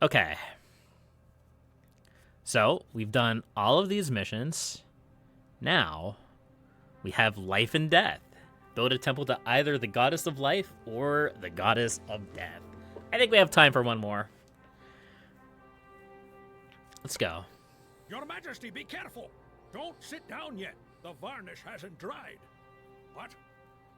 Okay. So, we've done all of these missions. Now, we have life and death. Build a temple to either the goddess of life or the goddess of death. I think we have time for one more. Let's go. Your Majesty, be careful. Don't sit down yet. The varnish hasn't dried. What?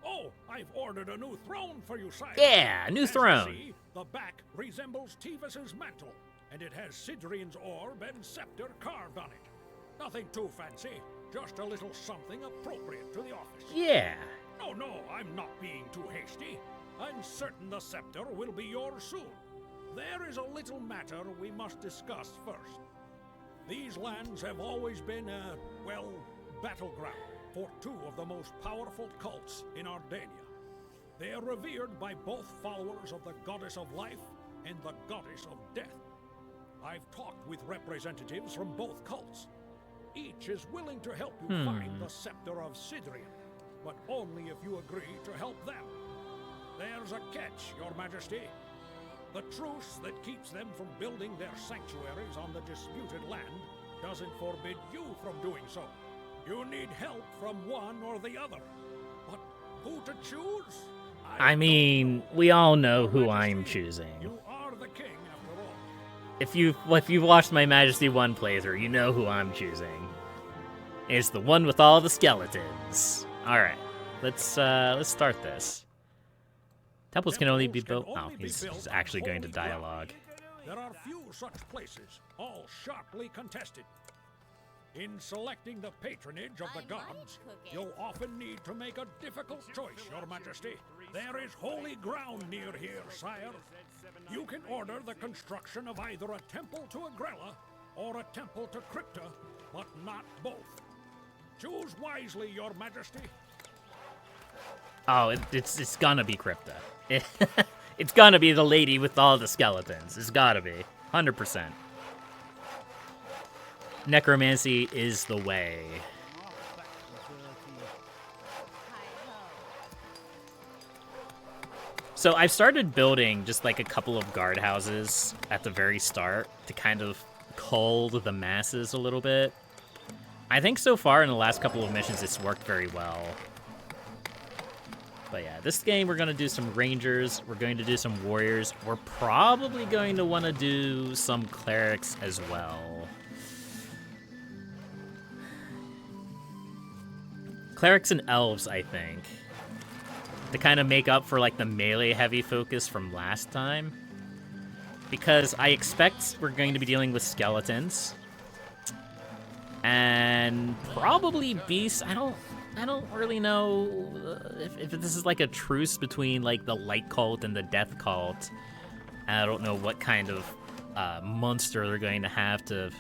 Oh, I've ordered a new throne for you, sire. Yeah, new throne. As you see, the back resembles Tevis's mantle, and it has Sidrian's orb and scepter carved on it. Nothing too fancy, just a little something appropriate to the office. Yeah. Oh no, I'm not being too hasty. I'm certain the scepter will be yours soon. There is a little matter we must discuss first. These lands have always been a, well, battleground for two of the most powerful cults in Ardania. They are revered by both followers of the goddess of life and the goddess of death. I've talked with representatives from both cults. Each is willing to help you find the scepter of Sidrian, but only if you agree to help them. There's a catch, Your Majesty. The truce that keeps them from building their sanctuaries on the disputed land doesn't forbid you from doing so. You need help from one or the other. But who to choose? I mean, we all know who I'm choosing. You are the king, after all. If you've watched my Majesty 1 playthrough, you know who I'm choosing. It's the one with all the skeletons. All right, let's start this. Temples can only be built. Oh, he's actually going to dialogue. There are few such places, all sharply contested. In selecting the patronage of the gods, you'll often need to make a difficult choice, Your Majesty. There is holy ground near here, sire. You can order the construction of either a temple to Agrella or a temple to Crypta, but not both. Choose wisely, Your Majesty. Oh, it's gonna be Crypta. It's gonna be the lady with all the skeletons. It's gotta be. 100%. Necromancy is the way. So I've started building just like a couple of guardhouses at the very start to kind of cull the masses a little bit. I think so far in the last couple of missions it's worked very well. But yeah, this game we're going to do some rangers, we're going to do some warriors, we're probably going to want to do some clerics as well. Clerics and elves, I think, to kind of make up for like the melee heavy focus from last time. Because I expect we're going to be dealing with skeletons. And probably beasts. I don't really know if this is like a truce between like the light cult and the death cult. I don't know what kind of monster they're going to have to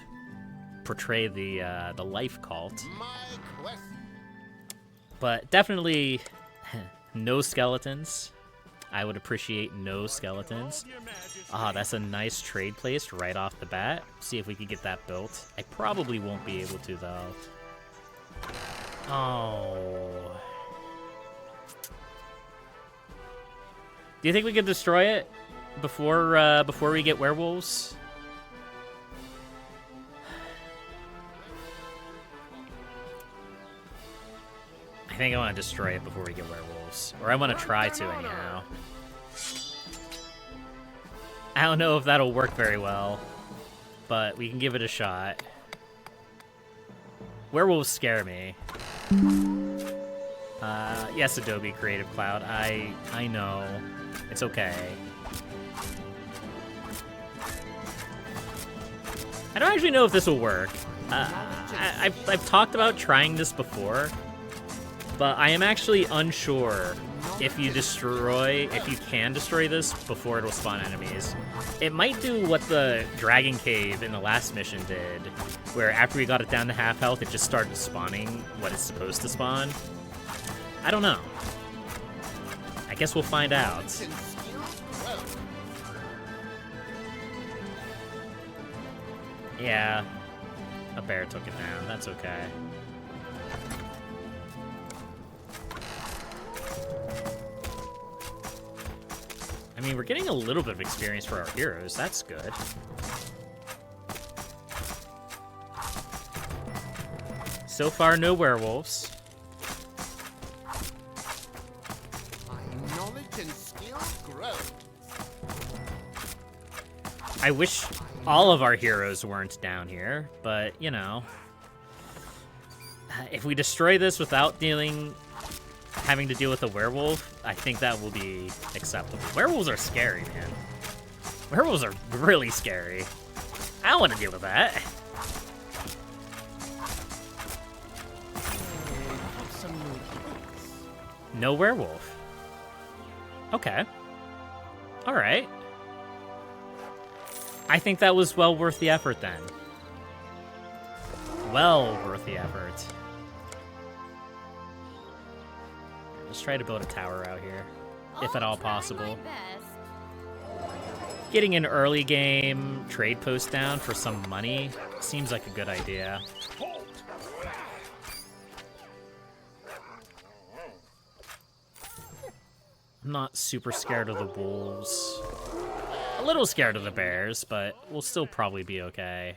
portray the life cult. But definitely no skeletons. I would appreciate no skeletons. Ah, that's a nice trade place right off the bat. See if we can get that built. I probably won't be able to though. Oh. Do you think we could destroy it before we get werewolves? I think I want to destroy it before we get werewolves. Or I want to try to anyhow. I don't know if that'll work very well, but we can give it a shot. Werewolves scare me. Yes, Adobe Creative Cloud. I know. It's okay. I don't actually know if this will work. I've talked about trying this before, but I am actually unsure if you can destroy this before it'll spawn enemies. It might do what the Dragon Cave in the last mission did, where after we got it down to half health, it just started spawning what it's supposed to spawn. I don't know. I guess we'll find out. Yeah, a bear took it down. That's okay. mean, we're getting a little bit of experience for our heroes. That's good. So far, no werewolves. My knowledge and skill grow. I wish all of our heroes weren't down here, but, you know. If we destroy this without having to deal with a werewolf, I think that will be acceptable. Werewolves are scary, man. Werewolves are really scary. I don't want to deal with that. No werewolf. Okay. All right. I think that was well worth the effort then. Well worth the effort. Let's try to build a tower out here, if at all possible. Getting an early game trade post down for some money seems like a good idea. I'm not super scared of the wolves. A little scared of the bears, but we'll still probably be okay.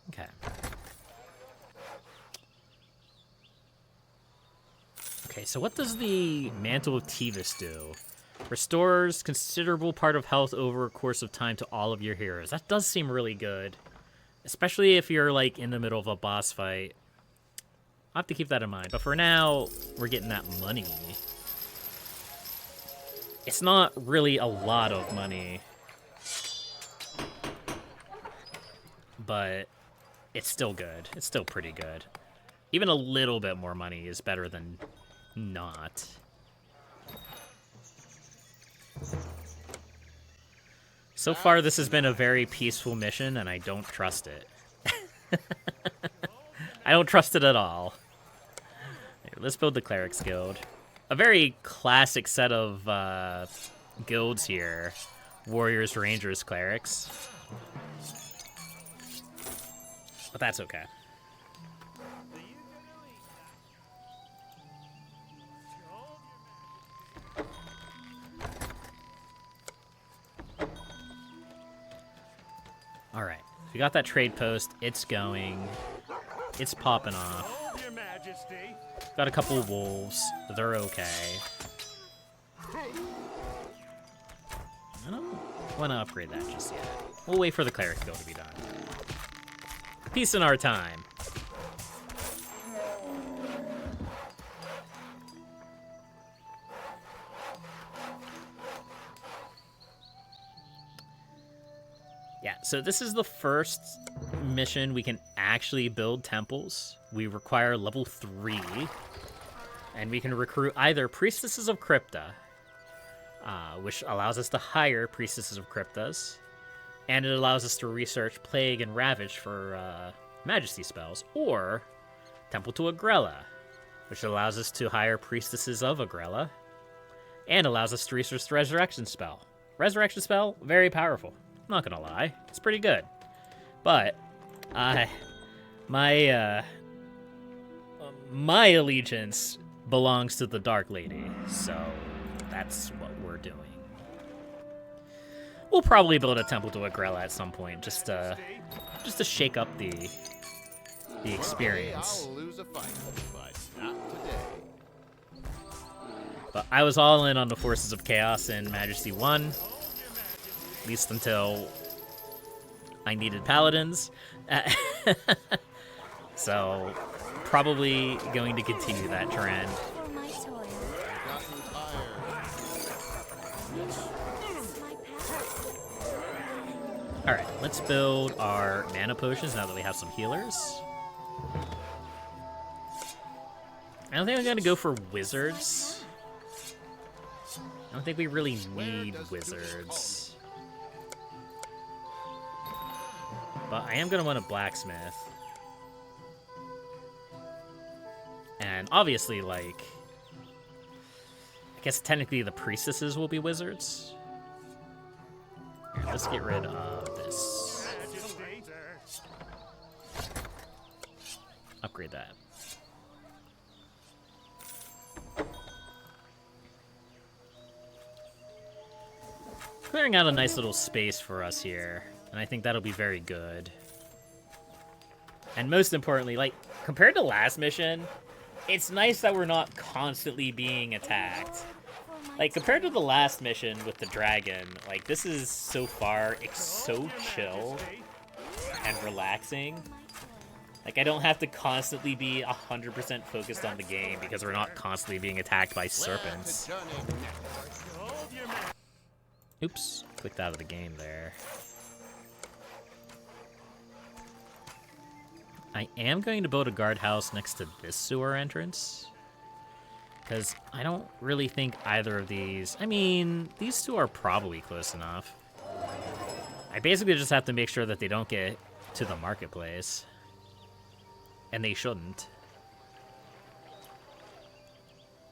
Okay. Okay, so what does the Mantle of Tevis do? Restores considerable part of health over a course of time to all of your heroes. That does seem really good. Especially if you're, like, in the middle of a boss fight. I'll have to keep that in mind. But for now, we're getting that money. It's not really a lot of money. But it's still good. It's still pretty good. Even a little bit more money is better than not. So far, this has been a very peaceful mission, and I don't trust it. I don't trust it at all. Here, let's build the Clerics Guild. A very classic set of guilds here. Warriors, Rangers, Clerics. But that's okay. Alright, we got that trade post. It's going. It's popping off. Your Majesty. Got a couple of wolves. They're okay. I don't want to upgrade that just yet. We'll wait for the Cleric Guild to be done. Peace in our time. Yeah, so this is the first mission we can actually build temples. We require level 3, and we can recruit either Priestesses of Crypta, which allows us to hire Priestesses of Cryptas, and it allows us to research Plague and Ravage for Majesty spells, or Temple to Agrella, which allows us to hire Priestesses of Agrella, and allows us to research the Resurrection spell. Resurrection spell, very powerful. I'm not gonna lie, it's pretty good. But my allegiance belongs to the Dark Lady, so that's what we're doing. We'll probably build a temple to Agrella at some point, just to shake up the experience. I'll lose a fight, but not today. But I was all in on the Forces of Chaos in Majesty 1. At least until I needed paladins. So, probably going to continue that trend. Alright, let's build our mana potions now that we have some healers. I don't think I'm going to go for wizards. I don't think we really need wizards. But I am going to want a blacksmith. And obviously, like, I guess technically the priestesses will be wizards. Here, let's get rid of this. Upgrade that. clearing out a nice little space for us here, and I think that'll be very good. And most importantly, like, compared to last mission, it's nice that we're not constantly being attacked. Like, compared to the last mission with the dragon, like, this is so far, it's so chill and relaxing. Like, I don't have to constantly be 100% focused on the game because we're not constantly being attacked by serpents. Oops, clicked out of the game there. I am going to build a guardhouse next to this sewer entrance, because I don't really think either of these... I mean, these two are probably close enough. I basically just have to make sure that they don't get to the marketplace. And they shouldn't.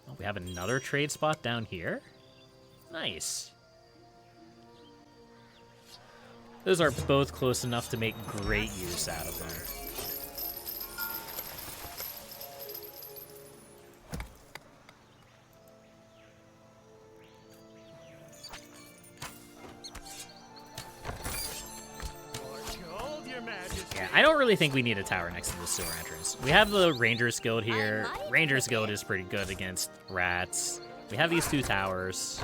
Oh, we have another trade spot down here? Nice. Those are both close enough to make great use out of them. Yeah, I don't really think we need a tower next to the sewer entrance. We have the Ranger's Guild here. Ranger's Guild is pretty good against rats. We have these two towers.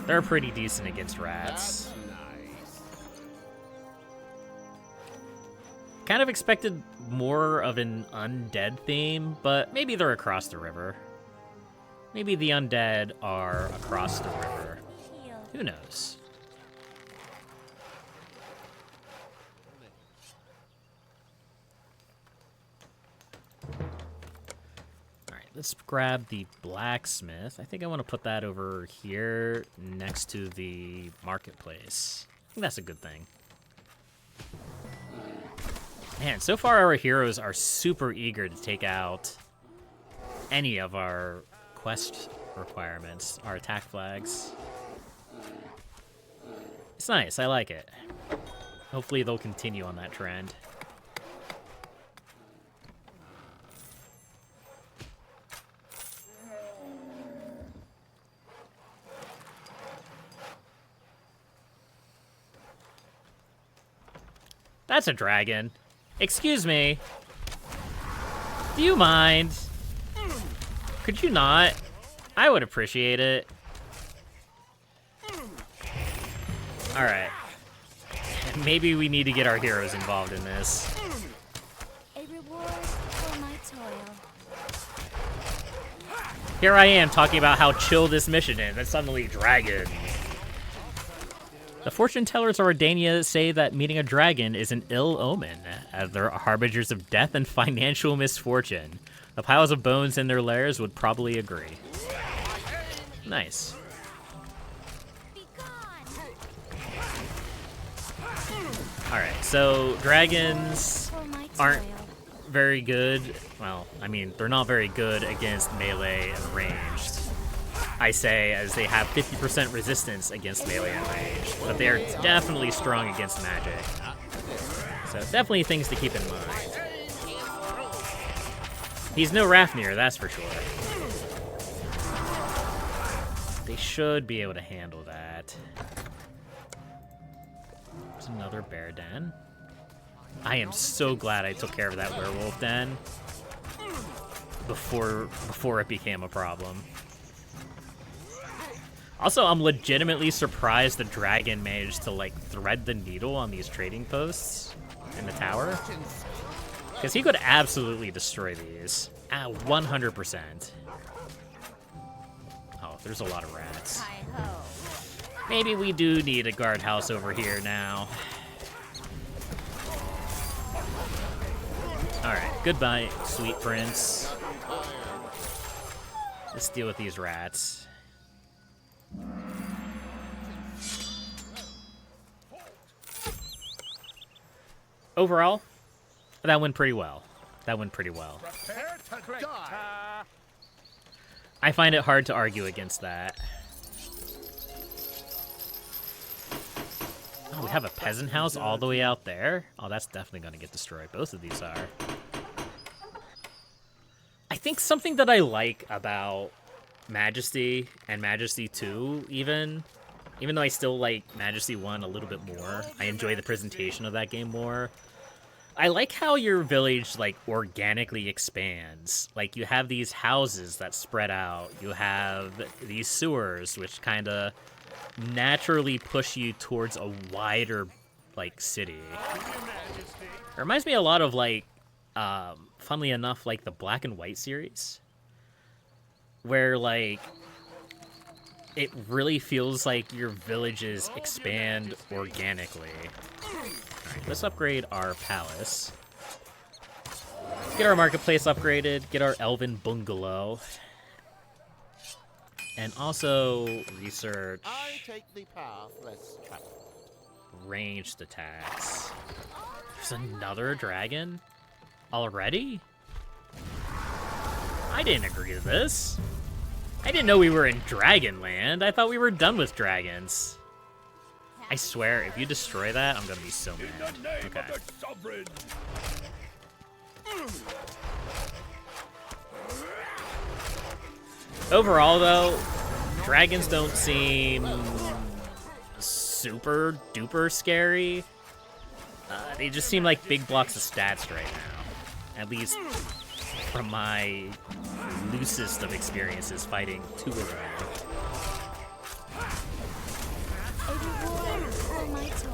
They're pretty decent against rats. Kind of expected more of an undead theme, but maybe they're across the river. Maybe the undead are across the river. Who knows? Let's grab the blacksmith. I think I want to put that over here next to the marketplace. I think that's a good thing. Man, so far our heroes are super eager to take out any of our quest requirements, our attack flags. It's nice, I like it. Hopefully they'll continue on that trend. That's a dragon. Excuse me. Do you mind? Could you not? I would appreciate it. Alright. Maybe we need to get our heroes involved in this. A reward for my toil. Here I am talking about how chill this mission is, and suddenly dragon. The fortune tellers of Ardania say that meeting a dragon is an ill omen, as they're harbingers of death and financial misfortune. The piles of bones in their lairs would probably agree. Nice. Alright, so dragons aren't very good. Well, I mean, they're not very good against melee and ranged. I say, as they have 50% resistance against melee and range, but they are definitely strong against magic. So definitely things to keep in mind. He's no Rafnir, that's for sure. They should be able to handle that. There's another bear den. I am so glad I took care of that werewolf den before it became a problem. Also, I'm legitimately surprised the dragon managed to, like, thread the needle on these trading posts in the tower. Because he could absolutely destroy these. 100%. Oh, there's a lot of rats. Maybe we do need a guardhouse over here now. Alright, goodbye, sweet prince. Let's deal with these rats. Overall, that went pretty well. I find it hard to argue against that. Oh, we have a peasant house all the way out there? Oh, that's definitely going to get destroyed. Both of these are. I think something that I like about Majesty and Majesty 2, even, Even though I still like Majesty 1 a little bit more, I enjoy the presentation of that game more. I like how your village, like, organically expands. Like, you have these houses that spread out. You have these sewers, which kind of naturally push you towards a wider, like, city. It reminds me a lot of, like, funnily enough, like, the Black and White series. Where, like, it really feels like your villages expand organically. Alright, let's upgrade our palace. Get our marketplace upgraded, get our elven bungalow. And also research I take the path less traveled. ranged attacks. There's another dragon? Already? I didn't agree to this. I didn't know we were in Dragonland. I thought we were done with dragons. I swear, if you destroy that, I'm gonna be so mad. Okay. Overall, though, dragons don't seem super duper scary. They just seem like big blocks of stats right now. At least from my loosest of experiences fighting two of them. A reward for my toil.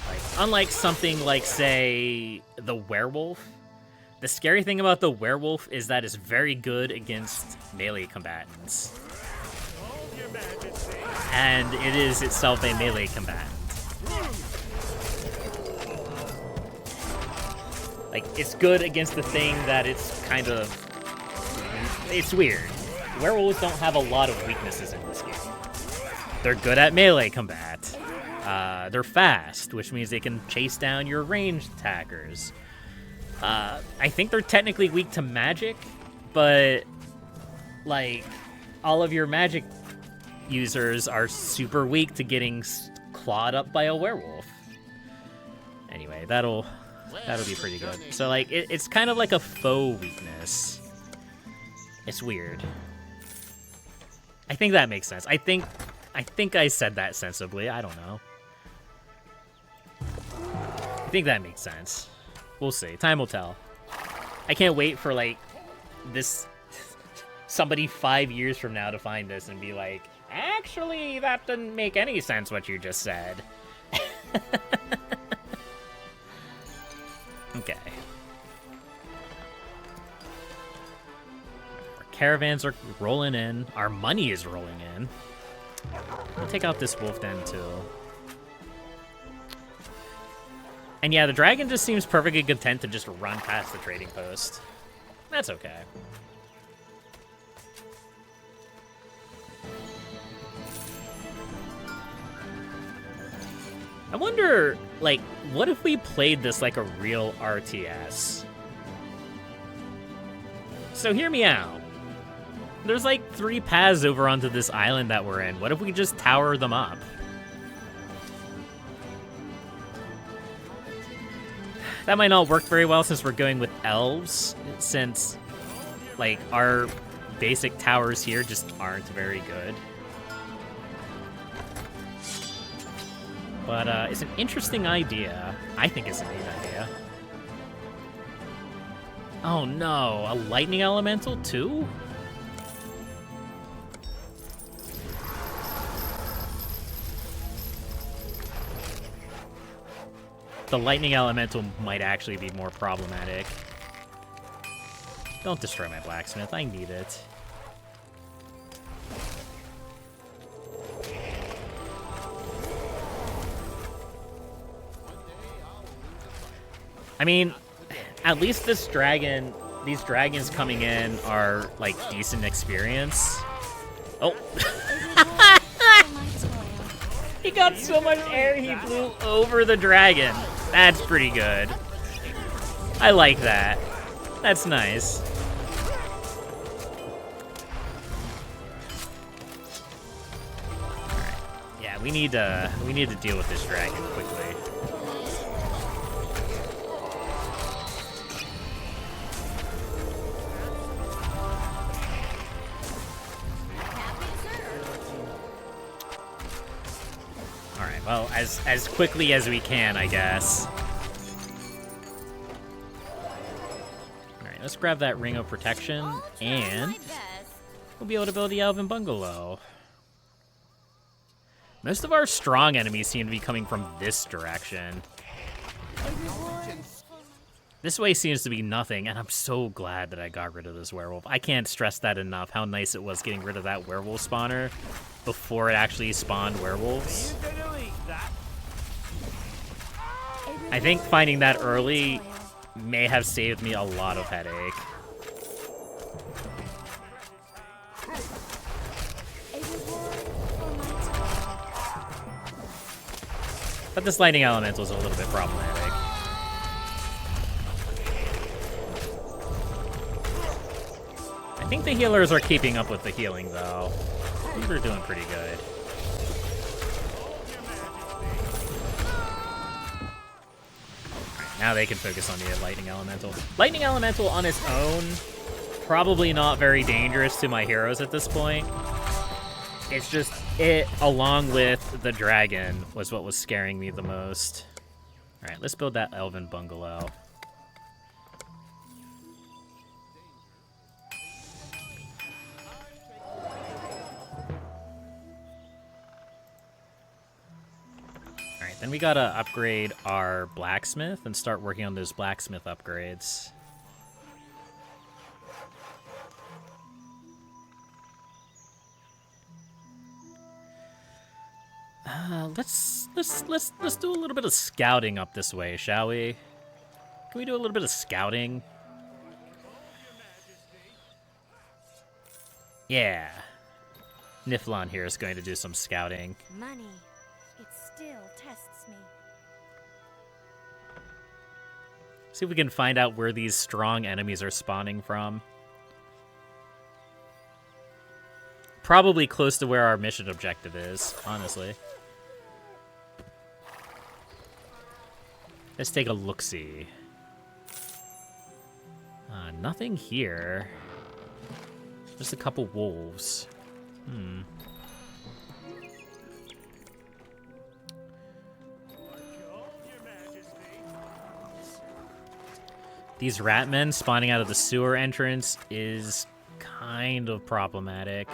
Like, unlike something like, say, the werewolf, the scary thing about the werewolf is that it's very good against melee combatants. And it is itself a melee combatant. Like, it's good against the thing that it's kind of... It's weird. Werewolves don't have a lot of weaknesses in this game. They're good at melee combat. They're fast, which means they can chase down your ranged attackers. I think they're technically weak to magic, but, like, all of your magic users are super weak to getting clawed up by a werewolf. Anyway, that'll be pretty good. So, like, it's kind of like a faux weakness. It's weird. I think that makes sense. I think I said that sensibly. I don't know. I think that makes sense. We'll see. Time will tell. I can't wait for, like, this... somebody 5 years from now to find this and be like, actually, that didn't make any sense what you just said. Okay. Our caravans are rolling in. Our money is rolling in. We'll take out this wolf den, too. And yeah, the dragon just seems perfectly content to just run past the trading post. That's okay. I wonder, like, what if we played this like a real RTS? So hear me out. There's like 3 paths over onto this island that we're in. What if we just tower them up? That might not work very well since we're going with elves, since, like, our basic towers here just aren't very good. But it's an interesting idea. I think it's a neat idea. Oh no, a lightning elemental too? The lightning elemental might actually be more problematic. Don't destroy my blacksmith, I need it. I mean, at least these dragons coming in are, like, decent experience. Oh. He got so much air he flew over the dragon. That's pretty good. I like that. That's nice. Alright. Yeah, we need to deal with this dragon quickly. Alright, well, as quickly as we can, I guess. Alright, let's grab that ring of protection, and we'll be able to build the Elven Bungalow. Most of our strong enemies seem to be coming from this direction. This way seems to be nothing, and I'm so glad that I got rid of this werewolf. I can't stress that enough, how nice it was getting rid of that werewolf spawner before it actually spawned werewolves. I think finding that early may have saved me a lot of headache. But this lightning elemental is a little bit problematic. I think the healers are keeping up with the healing, though. I think we're doing pretty good. Right, now they can focus on the lightning elemental. Lightning elemental on its own, probably not very dangerous to my heroes at this point. It's just it, along with the dragon, was what was scaring me the most. All right, let's build that Elven Bungalow. Then we gotta upgrade our blacksmith and start working on those blacksmith upgrades. Let's do a little bit of scouting up this way, shall we? Can we do a little bit of scouting? Yeah. Niflon here is going to do some scouting. Money. It still tests me. See if we can find out where these strong enemies are spawning from. Probably close to where our mission objective is, honestly. Let's take a look-see. Nothing here. Just a couple wolves. These rat men spawning out of the sewer entrance is kind of problematic.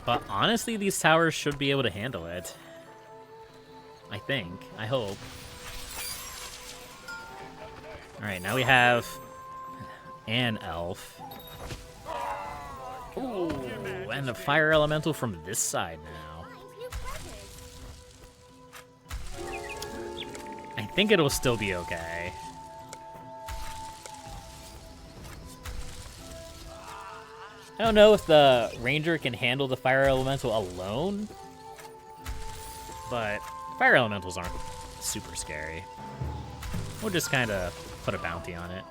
But honestly, these towers should be able to handle it. I think. I hope. Alright, now we have an elf. Ooh, and a fire elemental from this side now. I think it'll still be okay. I don't know if the ranger can handle the fire elemental alone, but fire elementals aren't super scary. We'll just kind of put a bounty on it.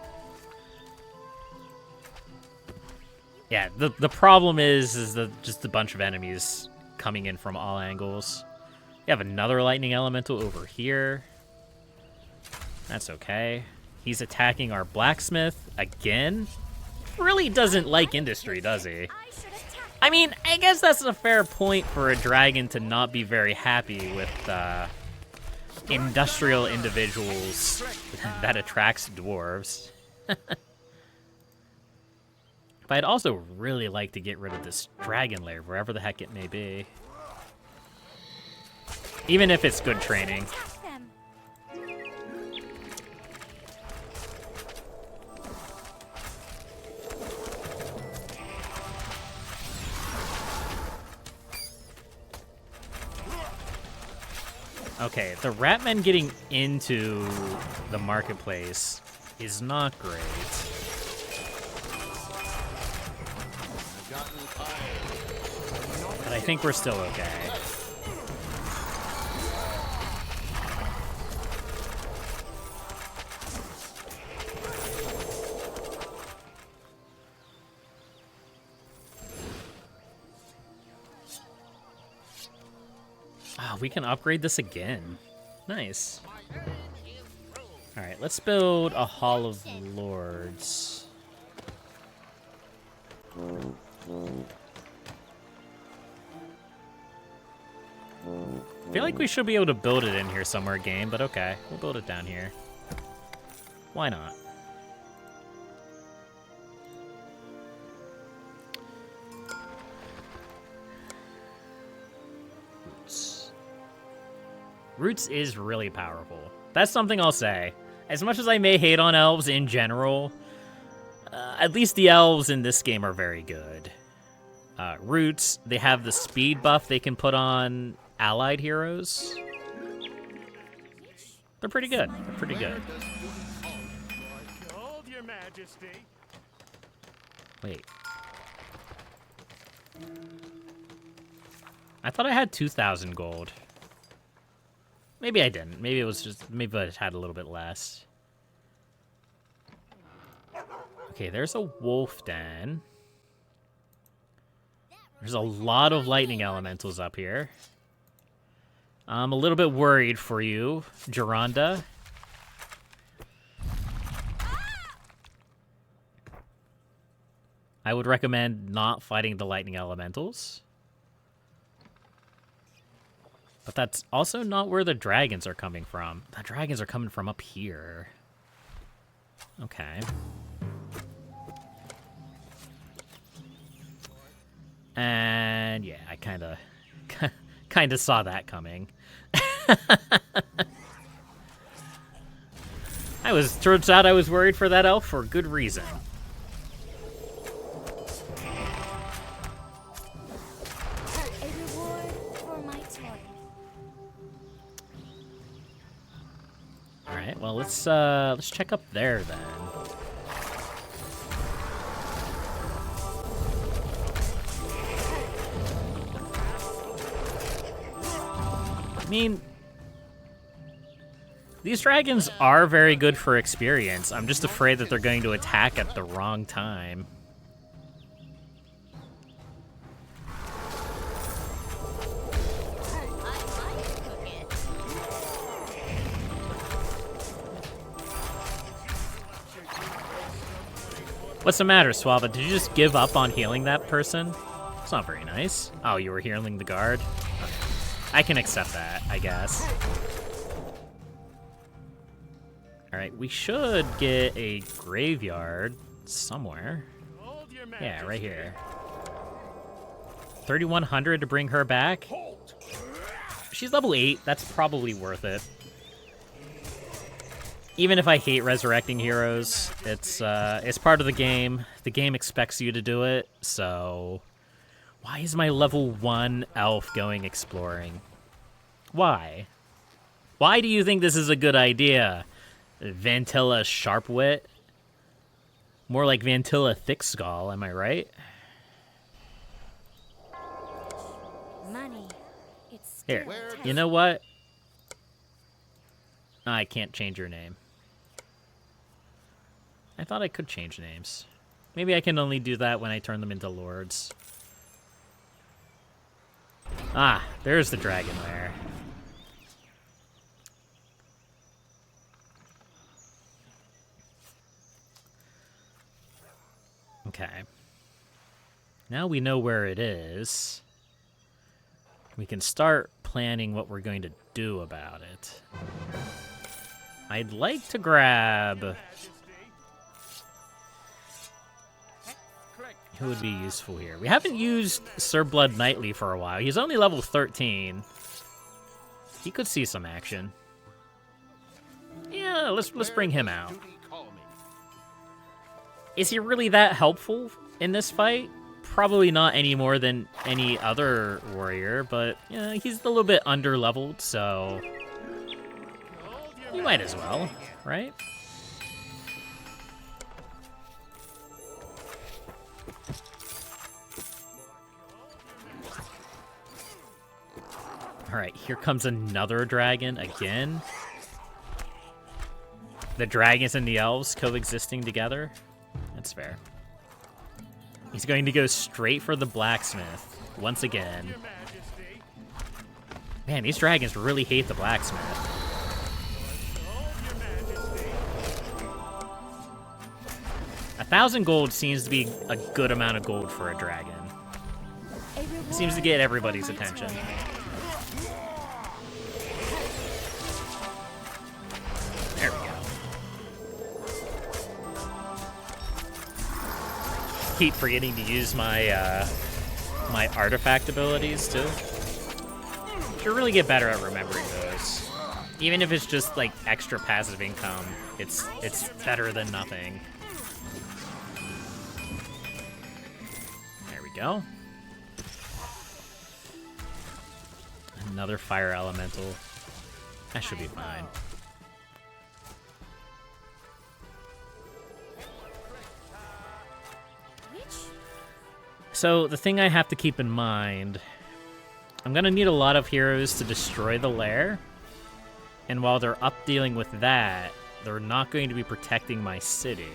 Yeah, the problem is just a bunch of enemies coming in from all angles. We have another lightning elemental over here. That's okay. He's attacking our blacksmith again. Really doesn't like industry, does he? I mean, I guess that's a fair point for a dragon to not be very happy with industrial individuals that attracts dwarves. But I'd also really like to get rid of this dragon lair, wherever the heck it may be. Even if it's good training. Okay, the ratmen getting into the marketplace is not great. But I think we're still okay. We can upgrade this again. Nice. Alright, let's build a Hall of Lords. I feel like we should be able to build it in here somewhere, game, but okay. We'll build it down here. Why not? Roots is really powerful. That's something I'll say. As much as I may hate on elves in general, at least the elves in this game are very good. Roots, they have the speed buff they can put on allied heroes. They're pretty good. They're pretty good. Hold your majesty. Wait. I thought I had 2,000 gold. Maybe I didn't. Maybe it was just... Maybe I had a little bit less. Okay, there's a wolf den. There's a lot of lightning elementals up here. I'm a little bit worried for you, Geronda. I would recommend not fighting the lightning elementals. But that's also not where the dragons are coming from. The dragons are coming from up here. Okay. And yeah, I kind of saw that coming. Turns out I was worried for that elf for good reason. A reward for my toil. All right, well let's check up there then. I mean, these dragons are very good for experience. I'm just afraid that they're going to attack at the wrong time. What's the matter, Swaba? Did you just give up on healing that person? It's not very nice. Oh, you were healing the guard? Okay. I can accept that, I guess. Alright, we should get a graveyard somewhere. Yeah, right here. 3,100 to bring her back. She's level 8. That's probably worth it. Even if I hate resurrecting heroes, it's part of the game. The game expects you to do it, so... Why is my level 1 elf going exploring? Why? Why do you think this is a good idea? Vantilla Sharpwit? More like Vantilla Thickskull, am I right? Money. It's Here, still you know what? I can't change your name. I thought I could change names. Maybe I can only do that when I turn them into lords. Ah, there's the dragon lair. Okay. Now we know where it is. We can start planning what we're going to do about it. I'd like to grab... Who would be useful here? We haven't used Sir Blood Knightly for a while. He's only level 13. He could see some action. Yeah, let's bring him out. Is he really that helpful in this fight? Probably not any more than any other warrior, but yeah, he's a little bit under-leveled, so... You might as well, right? Alright, here comes another dragon again. The dragons and the elves coexisting together. That's fair. He's going to go straight for the blacksmith once again. Man, these dragons really hate the blacksmith. 1,000 gold seems to be a good amount of gold for a dragon. It seems to get everybody's attention. keep forgetting to use my my artifact abilities too. Should really get better at remembering those. Even if it's just like extra passive income, it's better than nothing. There we go. Another fire elemental. That should be fine. So the thing I have to keep in mind, I'm gonna need a lot of heroes to destroy the lair. And while they're up dealing with that, they're not going to be protecting my city.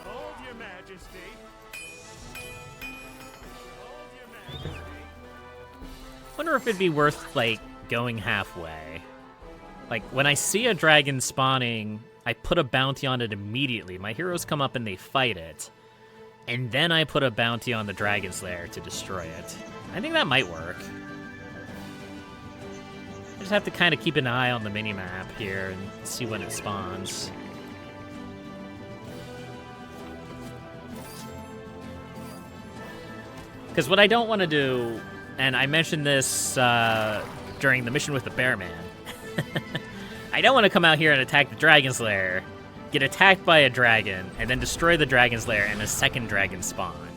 Hold your majesty. Hold your majesty. Wonder if it'd be worth, like, going halfway. Like, when I see a dragon spawning, I put a bounty on it immediately. My heroes come up and they fight it. And then I put a bounty on the dragon's lair to destroy it. I think that might work. I just have to kind of keep an eye on the minimap here and see when it spawns. Because what I don't want to do, and I mentioned this during the mission with the bear man, I don't want to come out here and attack the dragon's lair, get attacked by a dragon, and then destroy the dragon's lair and a second dragon spawn.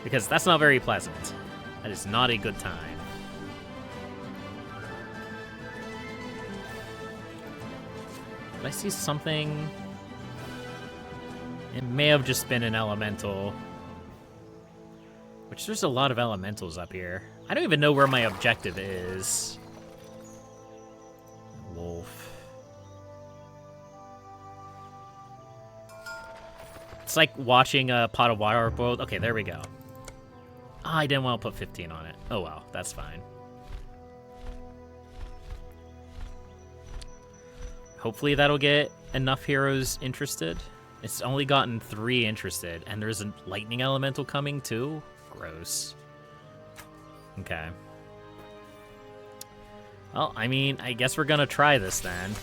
Because that's not very pleasant. That is not a good time. Did I see something? It may have just been an elemental. Which, there's a lot of elementals up here. I don't even know where my objective is. Wolf. It's like watching a pot of water boiled. Okay, there we go. Oh, I didn't want to put 15 on it. Oh well, that's fine. Hopefully that'll get enough heroes interested. It's only gotten 3 interested, and there's a lightning elemental coming too? Gross. Okay. Well, I mean, I guess we're gonna try this then.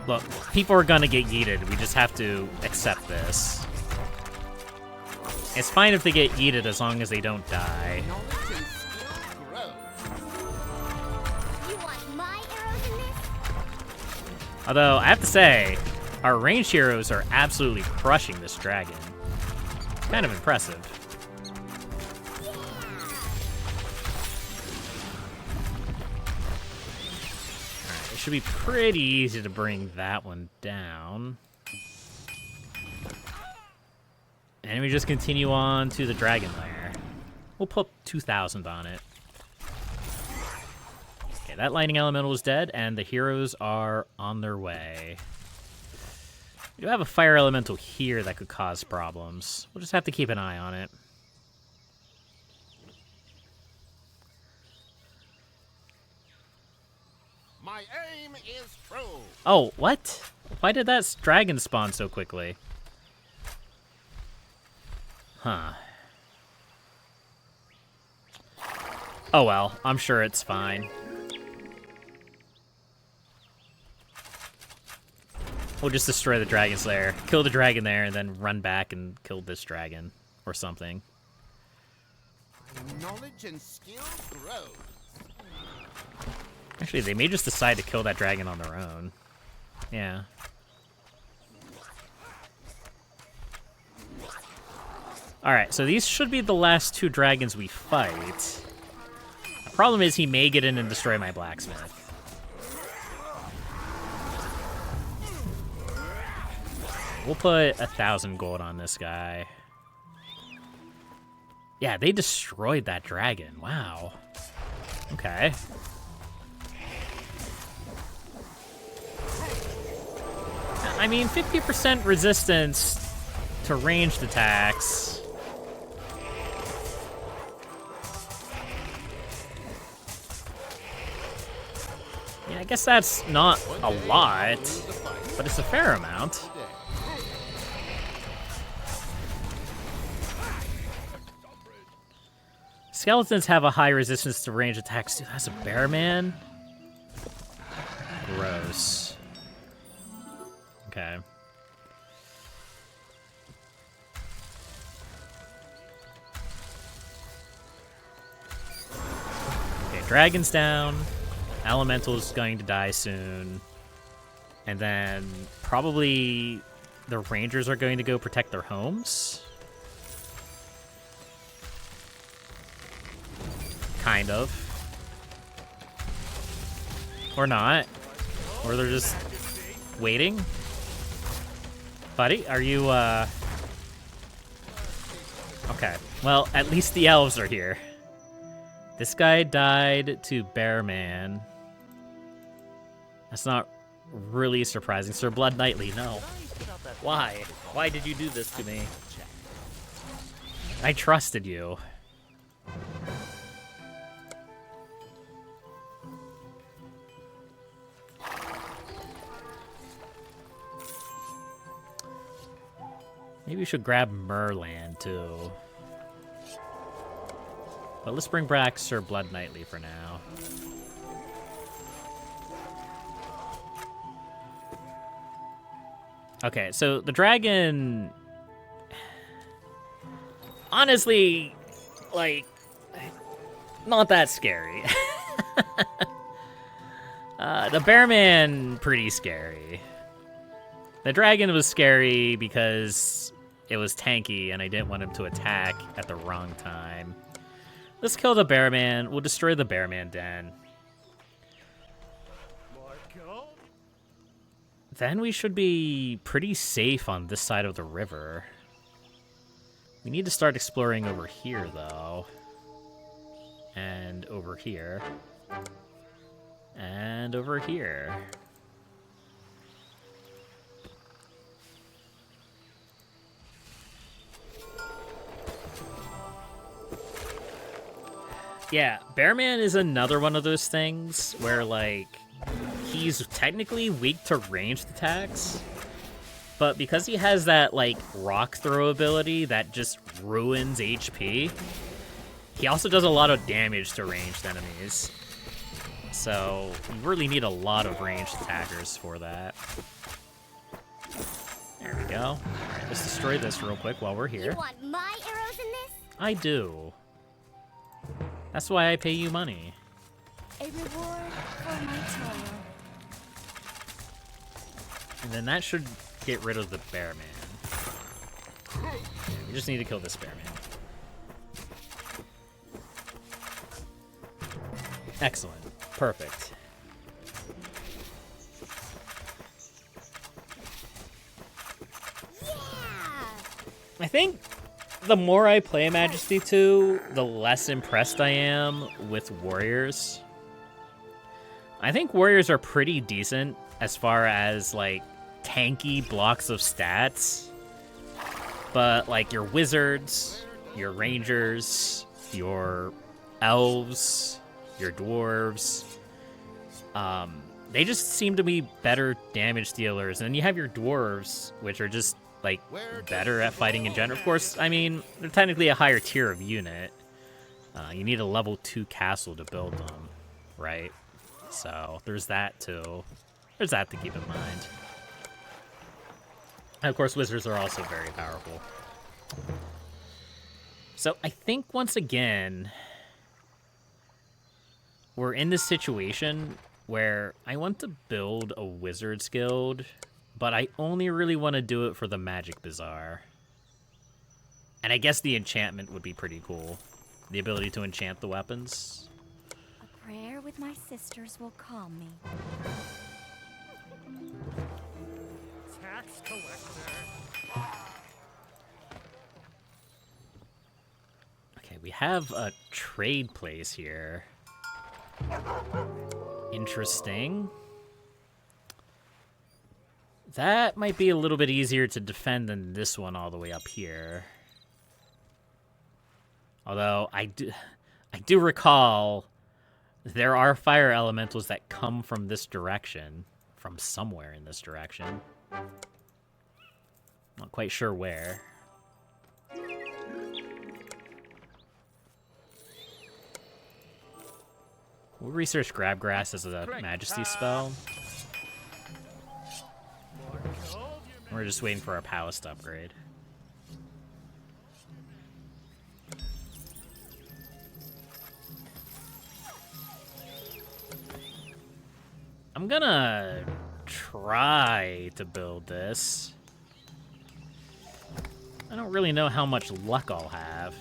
Look, people are gonna get yeeted. We just have to accept this. It's fine if they get yeeted as long as they don't die. You want my arrows in this? Although, I have to say, our ranged heroes are absolutely crushing this dragon. Kind of impressive. Alright, it should be pretty easy to bring that one down. And we just continue on to the dragon lair. We'll put 2,000 on it. Okay, that lightning elemental is dead, and the heroes are on their way. We do have a fire elemental here that could cause problems. We'll just have to keep an eye on it. My aim is true. Oh, what? Why did that dragon spawn so quickly? Huh. Oh well, I'm sure it's fine. We'll just destroy the dragon's lair, kill the dragon there, and then run back and kill this dragon or something. Knowledge and skill grows. Actually, they may just decide to kill that dragon on their own. Yeah. Alright, so these should be the last 2 dragons we fight. The problem is he may get in and destroy my blacksmith. We'll put 1,000 gold on this guy. Yeah, they destroyed that dragon. Wow. Okay. I mean, 50% resistance to ranged attacks. Yeah, I guess that's not a lot, but it's a fair amount. Skeletons have a high resistance to range attacks. Dude, that's a bear man? Gross. Okay. Okay, dragon's down. Elemental's going to die soon. And then probably the rangers are going to go protect their homes. Kind of. Or not. Or they're just waiting. Buddy, are you, Okay. Well, at least the elves are here. This guy died to Bear Man. That's not really surprising. Sir Blood Knightly, no. Why? Why did you do this to me? I trusted you. Maybe we should grab Merland, too. But let's bring back Sir Blood Knightly for now. Okay, so the dragon... Honestly, like, not that scary. The Bearman, pretty scary. The dragon was scary because it was tanky and I didn't want him to attack at the wrong time. Let's kill the Bearman. We'll destroy the Bearman den. Then we should be pretty safe on this side of the river. We need to start exploring over here, though. And over here. And over here. Yeah, Bearman is another one of those things where, like, he's technically weak to ranged attacks, but because he has that, like, rock throw ability that just ruins HP, he also does a lot of damage to ranged enemies. So, you really need a lot of ranged attackers for that. There we go. Alright, let's destroy this real quick while we're here. You want my arrows in this? I do. That's why I pay you money. A reward for my toil. And then that should get rid of the bear man. We just need to kill this bear man. Excellent. Perfect. Yeah! I think the more I play Majesty 2, the less impressed I am with warriors. I think warriors are pretty decent as far as, like, tanky blocks of stats. But, like, your wizards, your rangers, your elves, your dwarves, they just seem to be better damage dealers. And then you have your dwarves, which are just, like, better at fighting in general. Of course, I mean, they're technically a higher tier of unit. You need a level 2 castle to build them, right? So there's that too. There's that to keep in mind. And of course, wizards are also very powerful. So I think once again, we're in this situation where I want to build a wizard's guild, but I only really want to do it for the Magic Bazaar. And I guess the enchantment would be pretty cool. The ability to enchant the weapons. A prayer with my sisters will calm me. Tax collector. Okay, we have a trade place here. Interesting. That might be a little bit easier to defend than this one all the way up here. Although, I do recall there are fire elementals that come from this direction. From somewhere in this direction. Not quite sure where. We'll research Grabgrass as a Majesty spell. We're just waiting for our Powest to upgrade. I'm gonna try to build this. I don't really know how much luck I'll have.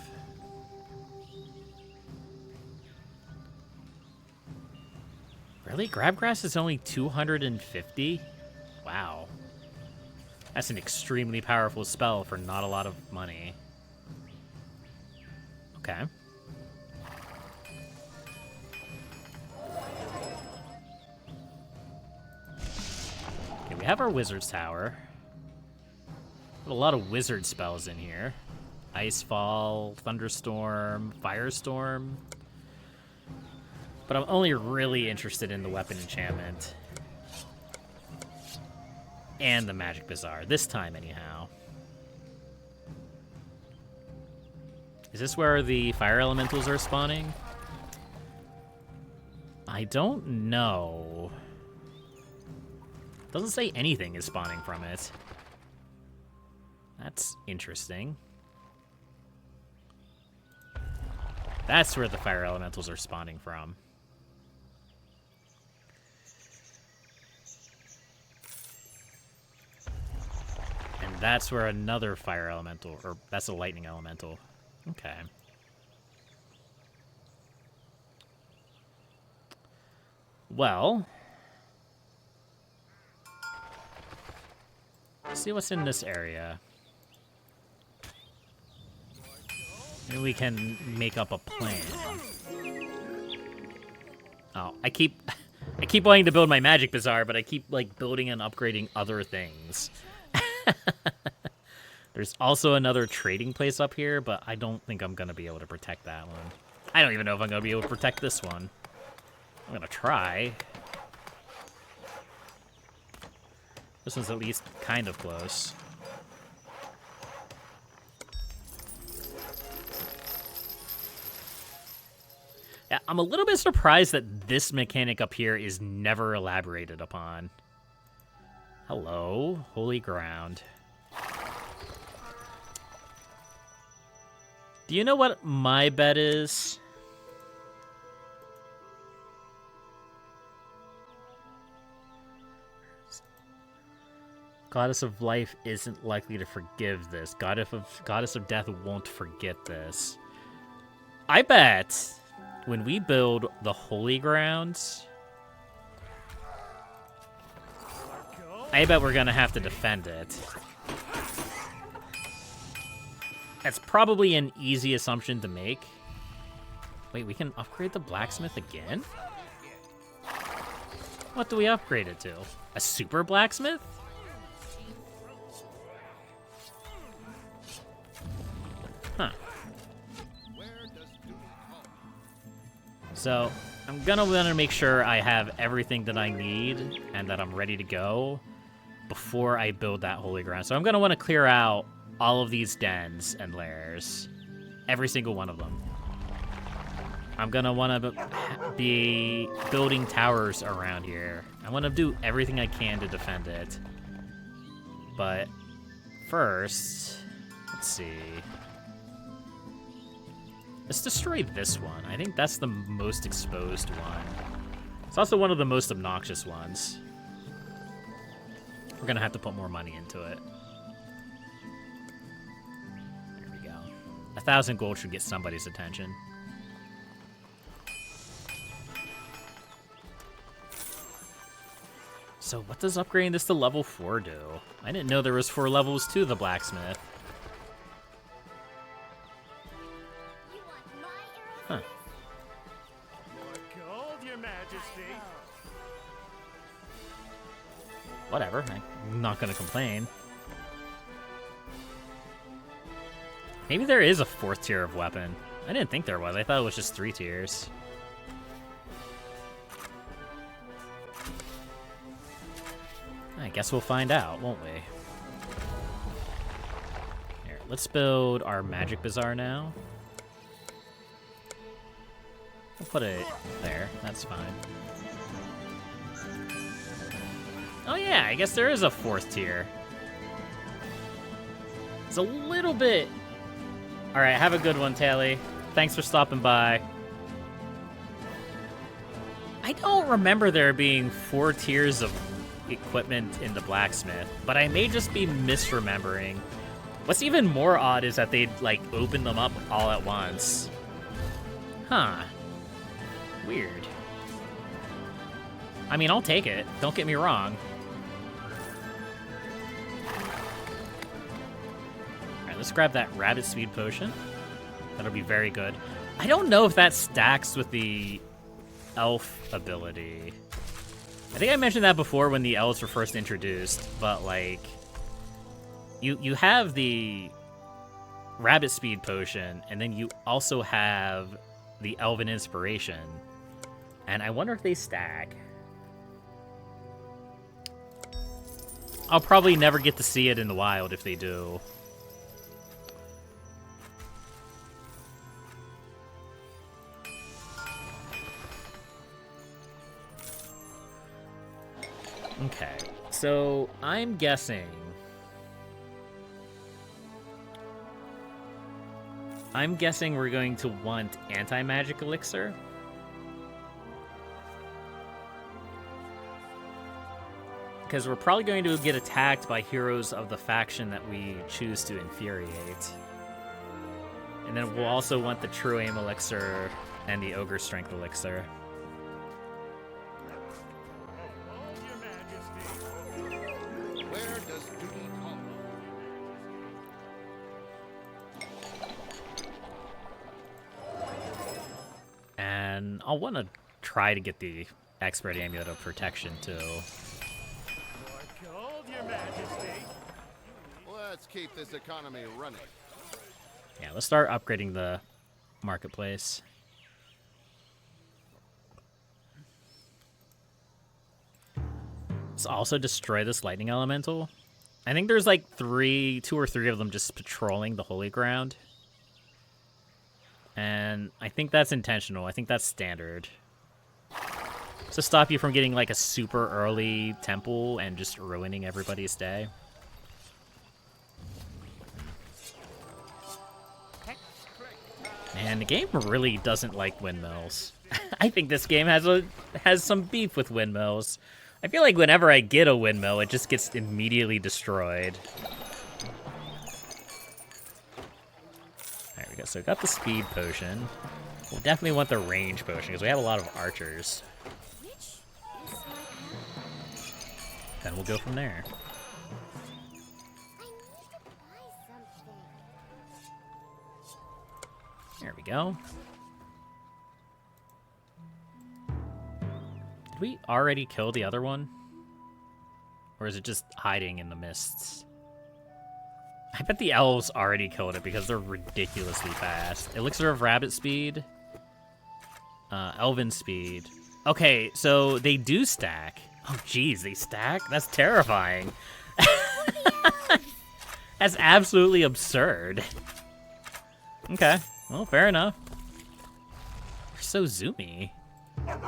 Really? Grabgrass is only 250? Wow. That's an extremely powerful spell for not a lot of money. Okay. Okay, we have our Wizard's Tower. Got a lot of wizard spells in here. Icefall, Thunderstorm, Firestorm. But I'm only really interested in the weapon enchantment. And the Magic Bazaar. This time, anyhow. Is this where the fire elementals are spawning? I don't know. Doesn't say anything is spawning from it. That's interesting. That's where the fire elementals are spawning from. And that's where another fire elemental, or that's a lightning elemental. Okay. Well, let's see what's in this area. Maybe we can make up a plan. Oh, I keep wanting to build my Magic Bazaar, but I keep like building and upgrading other things. There's also another trading place up here, but I don't think I'm gonna be able to protect that one. I don't even know if I'm gonna be able to protect this one. I'm gonna try. This one's at least kind of close. Yeah, I'm a little bit surprised that this mechanic up here is never elaborated upon. Hello, holy ground. Do you know what my bet is? Goddess of Life isn't likely to forgive this. Goddess of Death won't forget this. I bet when we build the Holy Grounds, I bet we're gonna have to defend it. That's probably an easy assumption to make. Wait, we can upgrade the blacksmith again? What do we upgrade it to? A super blacksmith? Huh. So, I'm gonna want to make sure I have everything that I need and that I'm ready to go before I build that Holy Ground. So I'm gonna want to clear out all of these dens and lairs. Every single one of them. I'm gonna want to be building towers around here. I want to do everything I can to defend it. But first, let's see. Let's destroy this one. I think that's the most exposed one. It's also one of the most obnoxious ones. We're gonna have to put more money into it. There we go. 1,000 gold should get somebody's attention. So what does upgrading this to level 4 do? I didn't know there was 4 levels to the blacksmith. Huh. Gold, Your Majesty. Whatever, I'm not gonna complain. Maybe there is a 4th tier of weapon. I didn't think there was. I thought it was just 3 tiers. I guess we'll find out, won't we? Here, let's build our Magic Bazaar now. I'll put it there. That's fine. Oh yeah, I guess there is a 4th tier. It's a little bit... Alright, have a good one, Tally. Thanks for stopping by. I don't remember there being 4 tiers of equipment in the blacksmith, but I may just be misremembering. What's even more odd is that they'd, like, open them up all at once. Huh. Weird. I mean, I'll take it. Don't get me wrong. Alright, let's grab that rabbit speed potion. That'll be very good. I don't know if that stacks with the elf ability. I think I mentioned that before when the elves were first introduced, but, like... You have the rabbit speed potion, and then you also have the elven inspiration. And I wonder if they stack. I'll probably never get to see it in the wild if they do. Okay, so I'm guessing... we're going to want anti-magic elixir. Because we're probably going to get attacked by heroes of the faction that we choose to infuriate. And then we'll also want the true aim elixir and the ogre strength elixir. Your Majesty. Where does duty call? And I'll want to try to get the expert amulet of protection too. More gold, Your Majesty. Let's keep this economy running. Yeah, let's start upgrading the marketplace. Let's also destroy this lightning elemental. I think there's like 2 or 3 of them just patrolling the holy ground. And I think that's intentional. I think that's standard. To stop you from getting like a super early temple and just ruining everybody's day. Man, the game really doesn't like windmills. I think this game has some beef with windmills. I feel like whenever I get a windmill, it just gets immediately destroyed. There we go. So we got the speed potion. We'll definitely want the range potion because we have a lot of archers. Then we'll go from there. There we go. Did we already kill the other one? Or is it just hiding in the mists? I bet the elves already killed it because they're ridiculously fast. Elixir of rabbit speed. Elven speed. Okay, so they do stack. Oh, geez, they stack? That's terrifying. That's absolutely absurd. Okay, well, fair enough. They're so zoomy. Here,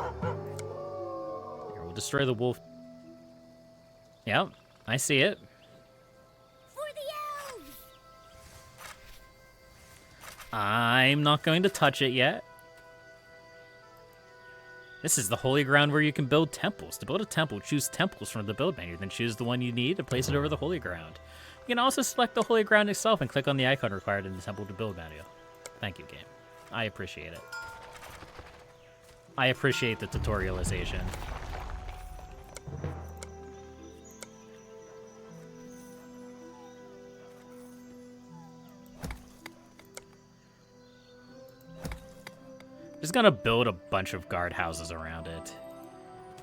we'll destroy the wolf. Yep, I see it. For the elves! I'm not going to touch it yet. This is the holy ground where you can build temples. To build a temple, choose temples from the build menu, then choose the one you need and place it over the holy ground. You can also select the holy ground itself and click on the icon required in the temple to build menu. Thank you, game. I appreciate it. I appreciate the tutorialization. Just gonna build a bunch of guardhouses around it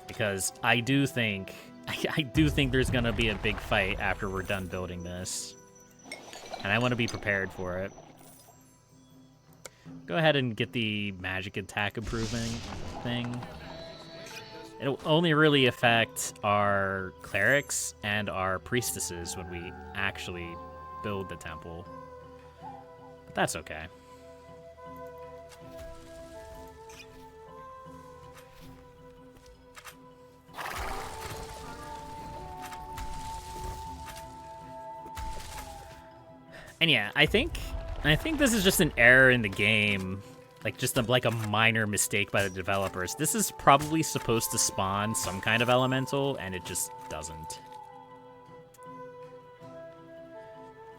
because I do think there's gonna be a big fight after we're done building this, and I want to be prepared for it. Go ahead and get the magic attack improvement thing. It'll only really affect our clerics and our priestesses when we actually build the temple, but that's okay. And yeah, I think this is just an error in the game. Like, just like a minor mistake by the developers. This is probably supposed to spawn some kind of elemental, and it just doesn't.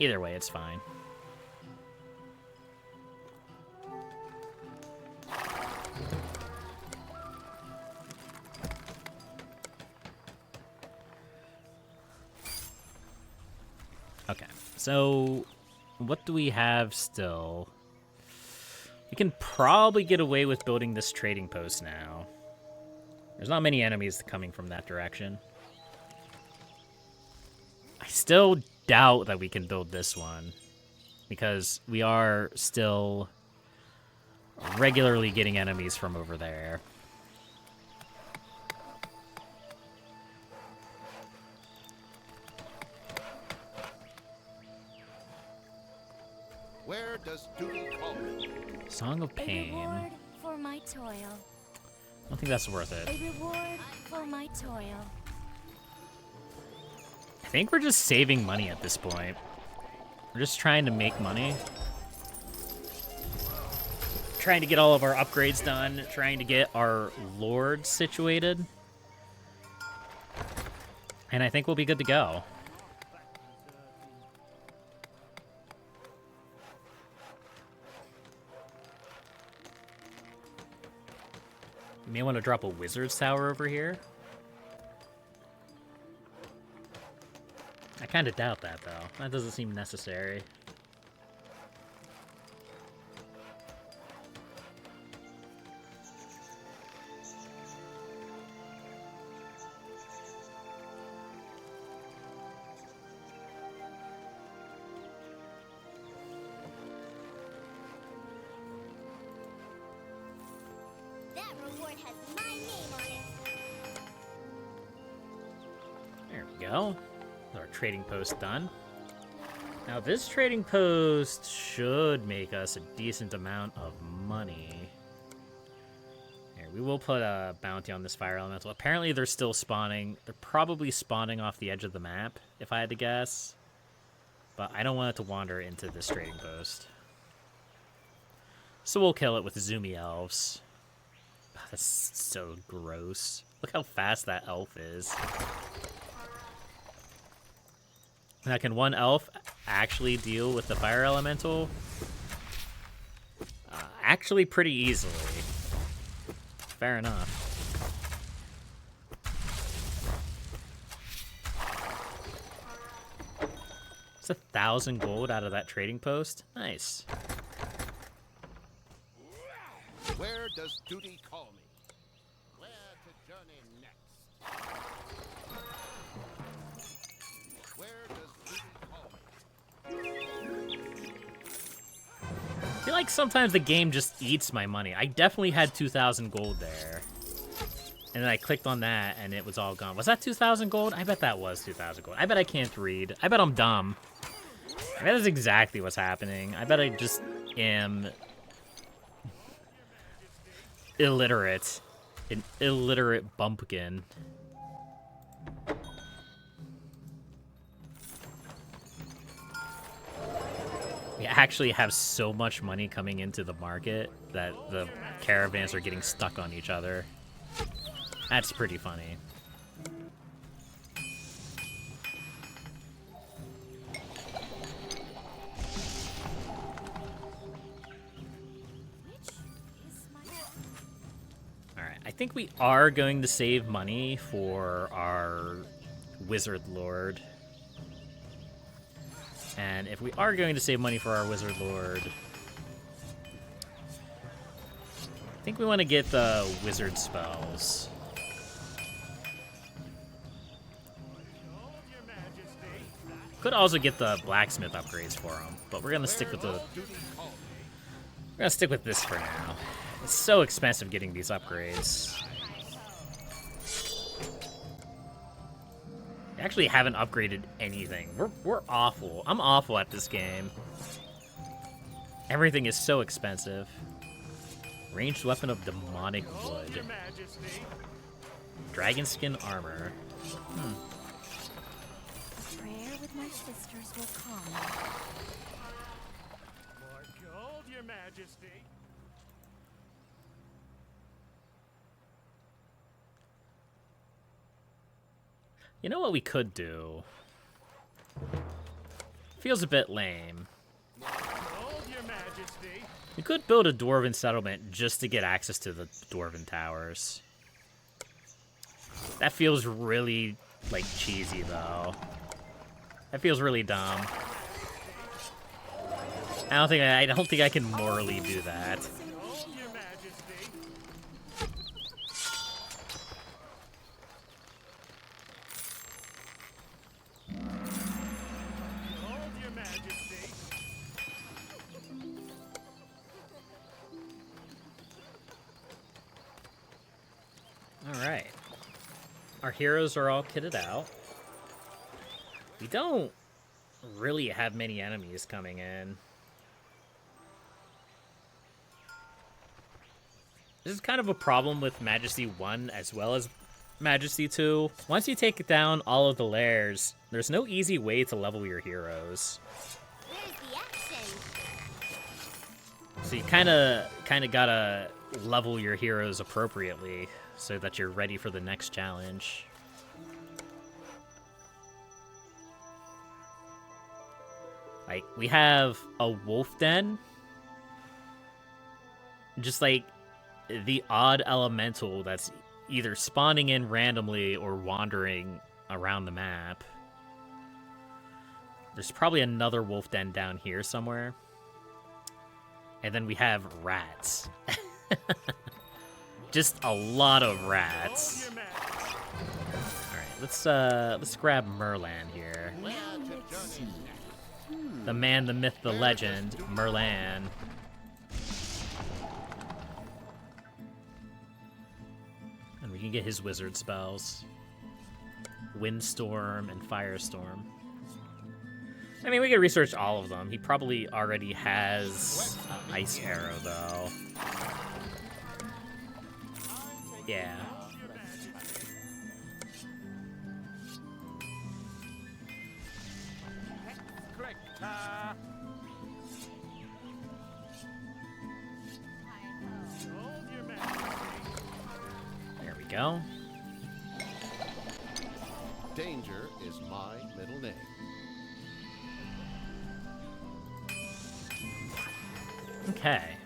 Either way, it's fine. Okay, so what do we have still? We can probably get away with building this trading post now. There's not many enemies coming from that direction. I still doubt that we can build this one, because we are still regularly getting enemies from over there. Where does duty call me? Song of A Pain. reward for my toil. I don't think that's worth it. A reward for my toil. I think we're just saving money at this point. We're just trying to make money. Trying to get all of our upgrades done. Trying to get our lord situated. And I think we'll be good to go. You may want to drop a wizard's tower over here. I kind of doubt that, though. That doesn't seem necessary. That reward has my name on it. There we go. Our trading post done. Now this trading post should make us a decent amount of money. Here, we will put a bounty on this fire elemental. Apparently they're still spawning. They're probably spawning off the edge of the map, if I had to guess. But I don't want it to wander into this trading post. So we'll kill it with zoomy elves. That's so gross. Look how fast that elf is. Now, can one elf actually deal with the fire elemental? Actually, pretty easily. Fair enough. It's 1,000 gold out of that trading post. Nice. Where does duty call me? Where to journey next? Where does duty call me? I feel like sometimes the game just eats my money. I definitely had 2,000 gold there. And then I clicked on that, and it was all gone. Was that 2,000 gold? I bet that was 2,000 gold. I bet I can't read. I bet I'm dumb. I bet that's exactly what's happening. I bet I just am illiterate. An illiterate bumpkin. We actually have so much money coming into the market that the caravans are getting stuck on each other. That's pretty funny. Alright, I think we are going to save money for our Wizard Lord. And if we are going to save money for our Wizard Lord, I think we want to get the Wizard spells. Could also get the blacksmith upgrades for him, but we're gonna stick with this for now. It's so expensive getting these upgrades. I actually haven't upgraded anything. We're awful. I'm awful at this game. Everything is so expensive. Ranged weapon of demonic wood. Dragon skin armor. Prayer with my sisters will calm me. Your Majesty. You know what we could do? Feels a bit lame. Hold Your Majesty. We could build a dwarven settlement just to get access to the dwarven towers. That feels really, like, cheesy, though. That feels really dumb. I don't think I can morally do that. Hold Your Majesty. Hold Your Majesty. Alright. Our heroes are all kitted out. We don't really have many enemies coming in. This is kind of a problem with Majesty 1 as well as Majesty 2. Once you take down all of the lairs, there's no easy way to level your heroes. Where's the action? So you kind of gotta level your heroes appropriately so that you're ready for the next challenge. Like, we have a wolf den. Just like the odd elemental that's either spawning in randomly or wandering around the map. There's probably another wolf den down here somewhere. And then we have rats. Just a lot of rats. Hold Your Majesty. Alright, let's grab Merlan here. Where to journey next? The man, the myth, the legend, Merlan. And we can get his wizard spells. Windstorm and Firestorm. I mean, we could research all of them. He probably already has Ice Arrow, though. Yeah. Hold Your Majesty. There we go. Danger is my middle name. Okay.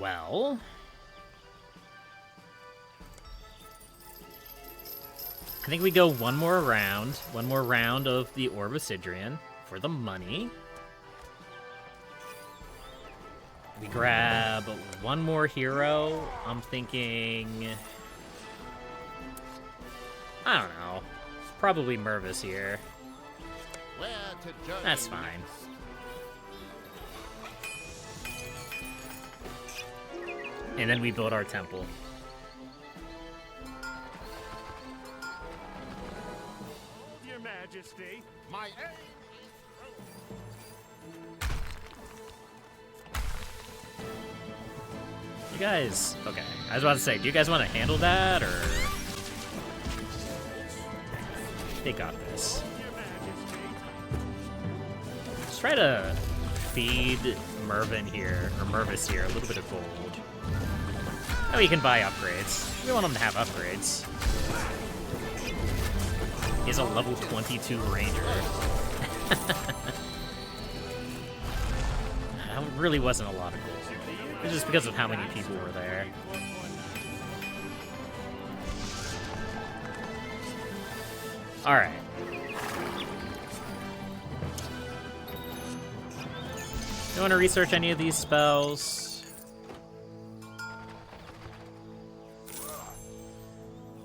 Well... I think we go one more round of the Orb of Sidrian for the money. We grab one more hero. I'm thinking... I don't know. Probably Mervis here. Where to journey That's fine. And then we build our temple. Hold Your Majesty. My You guys... Okay, I was about to say, do you guys want to handle that, or... They got this. Hold Your Majesty. Let's try to feed Mervin here, or Mervis here, a little bit of gold. Oh, he can buy upgrades. We want him to have upgrades. He's a level 22 ranger. That really wasn't a lot of gold. It's just because of how many people were there. Alright. You want to research any of these spells?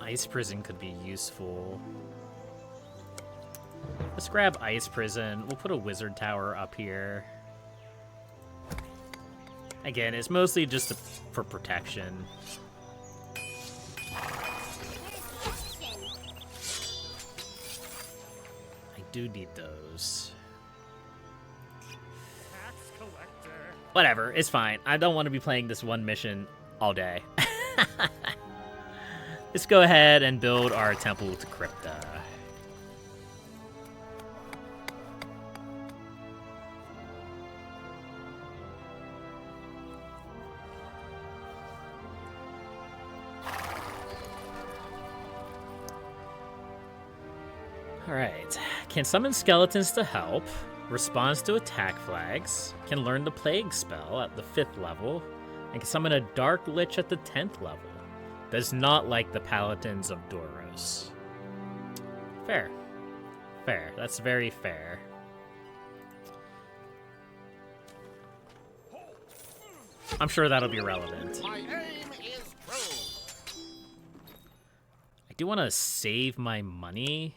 Ice Prison could be useful. Let's grab Ice Prison. We'll put a Wizard Tower up here. Again, it's mostly just for protection. I do need those. Tax collector. Whatever, it's fine. I don't want to be playing this one mission all day. Let's go ahead and build our temple to Crypta. Alright. Can summon skeletons to help. Responds to attack flags. Can learn the plague spell at the 5th level. And can summon a dark lich at the 10th level. Does not like the paladins of Doros. Fair. Fair. That's very fair. I'm sure that'll be relevant. My aim is true. I do want to save my money,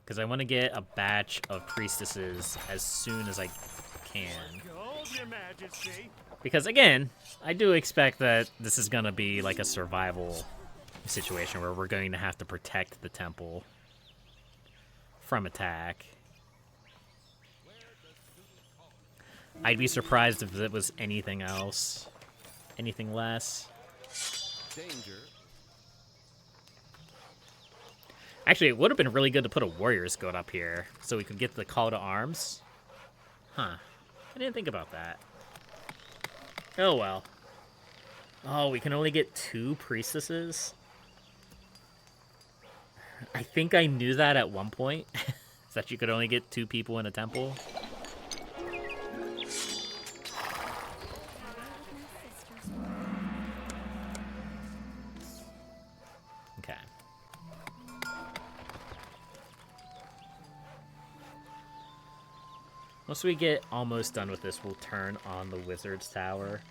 because I want to get a batch of priestesses as soon as I can. Behold, Your Majesty. Because, again, I do expect that this is going to be like a survival situation where we're going to have to protect the temple from attack. I'd be surprised if it was anything else. Anything less. Danger. Actually, it would have been really good to put a warrior's goat up here so we could get the call to arms. Huh. I didn't think about that. Oh, well. Oh, we can only get 2 priestesses? I think I knew that at one point. That you could only get 2 people in a temple. Okay. Once we get almost done with this, we'll turn on the wizard's tower.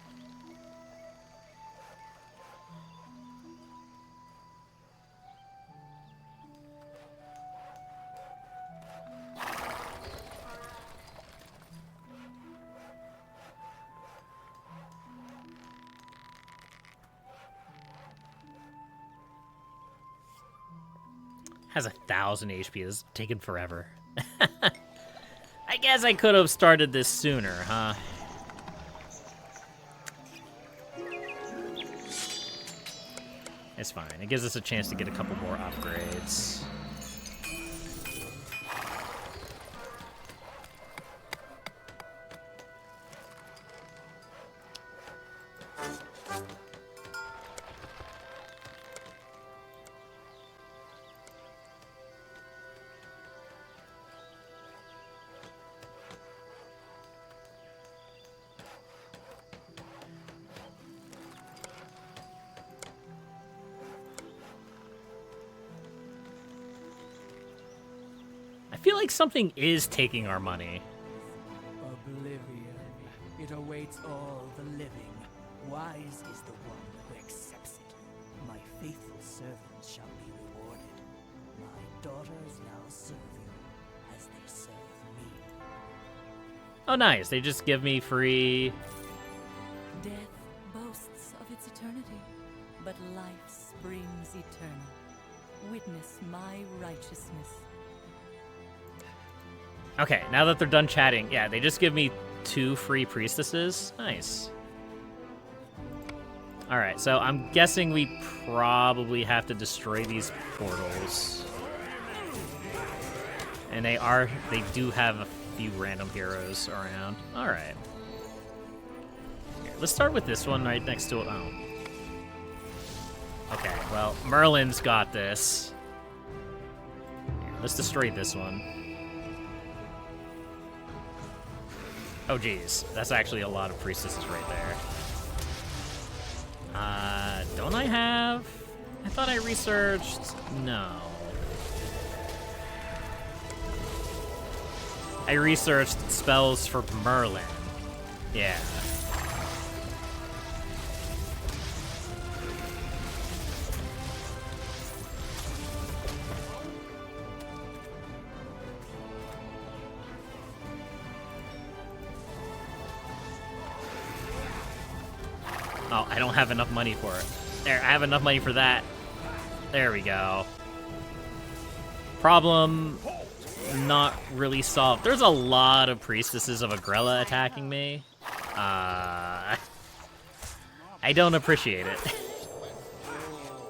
Has 1,000 HP. This is taking forever. I guess I could have started this sooner, huh? It's fine. It gives us a chance to get a couple more upgrades. I feel like something is taking our money. Oblivion. It awaits all the living. Wise is the one who accepts it. My faithful servants shall be rewarded. My daughters now serve you as they serve me. Oh, nice. They just give me free... Death boasts of its eternity, but life springs eternal. Witness my righteousness. Okay, now that they're done chatting, yeah, they just give me 2 free priestesses. Nice. Alright, so I'm guessing we probably have to destroy these portals. And they do have a few random heroes around. Alright. Let's start with this one right next to it. Oh. Okay, well, Merlin's got this. Here, let's destroy this one. Oh, geez. That's actually a lot of priestesses right there. Don't I have... I thought I researched... No. I researched spells for Merlin. Yeah. Oh, I don't have enough money for it. There, I have enough money for that. There we go. Problem not really solved. There's a lot of priestesses of Agrella attacking me. I don't appreciate it.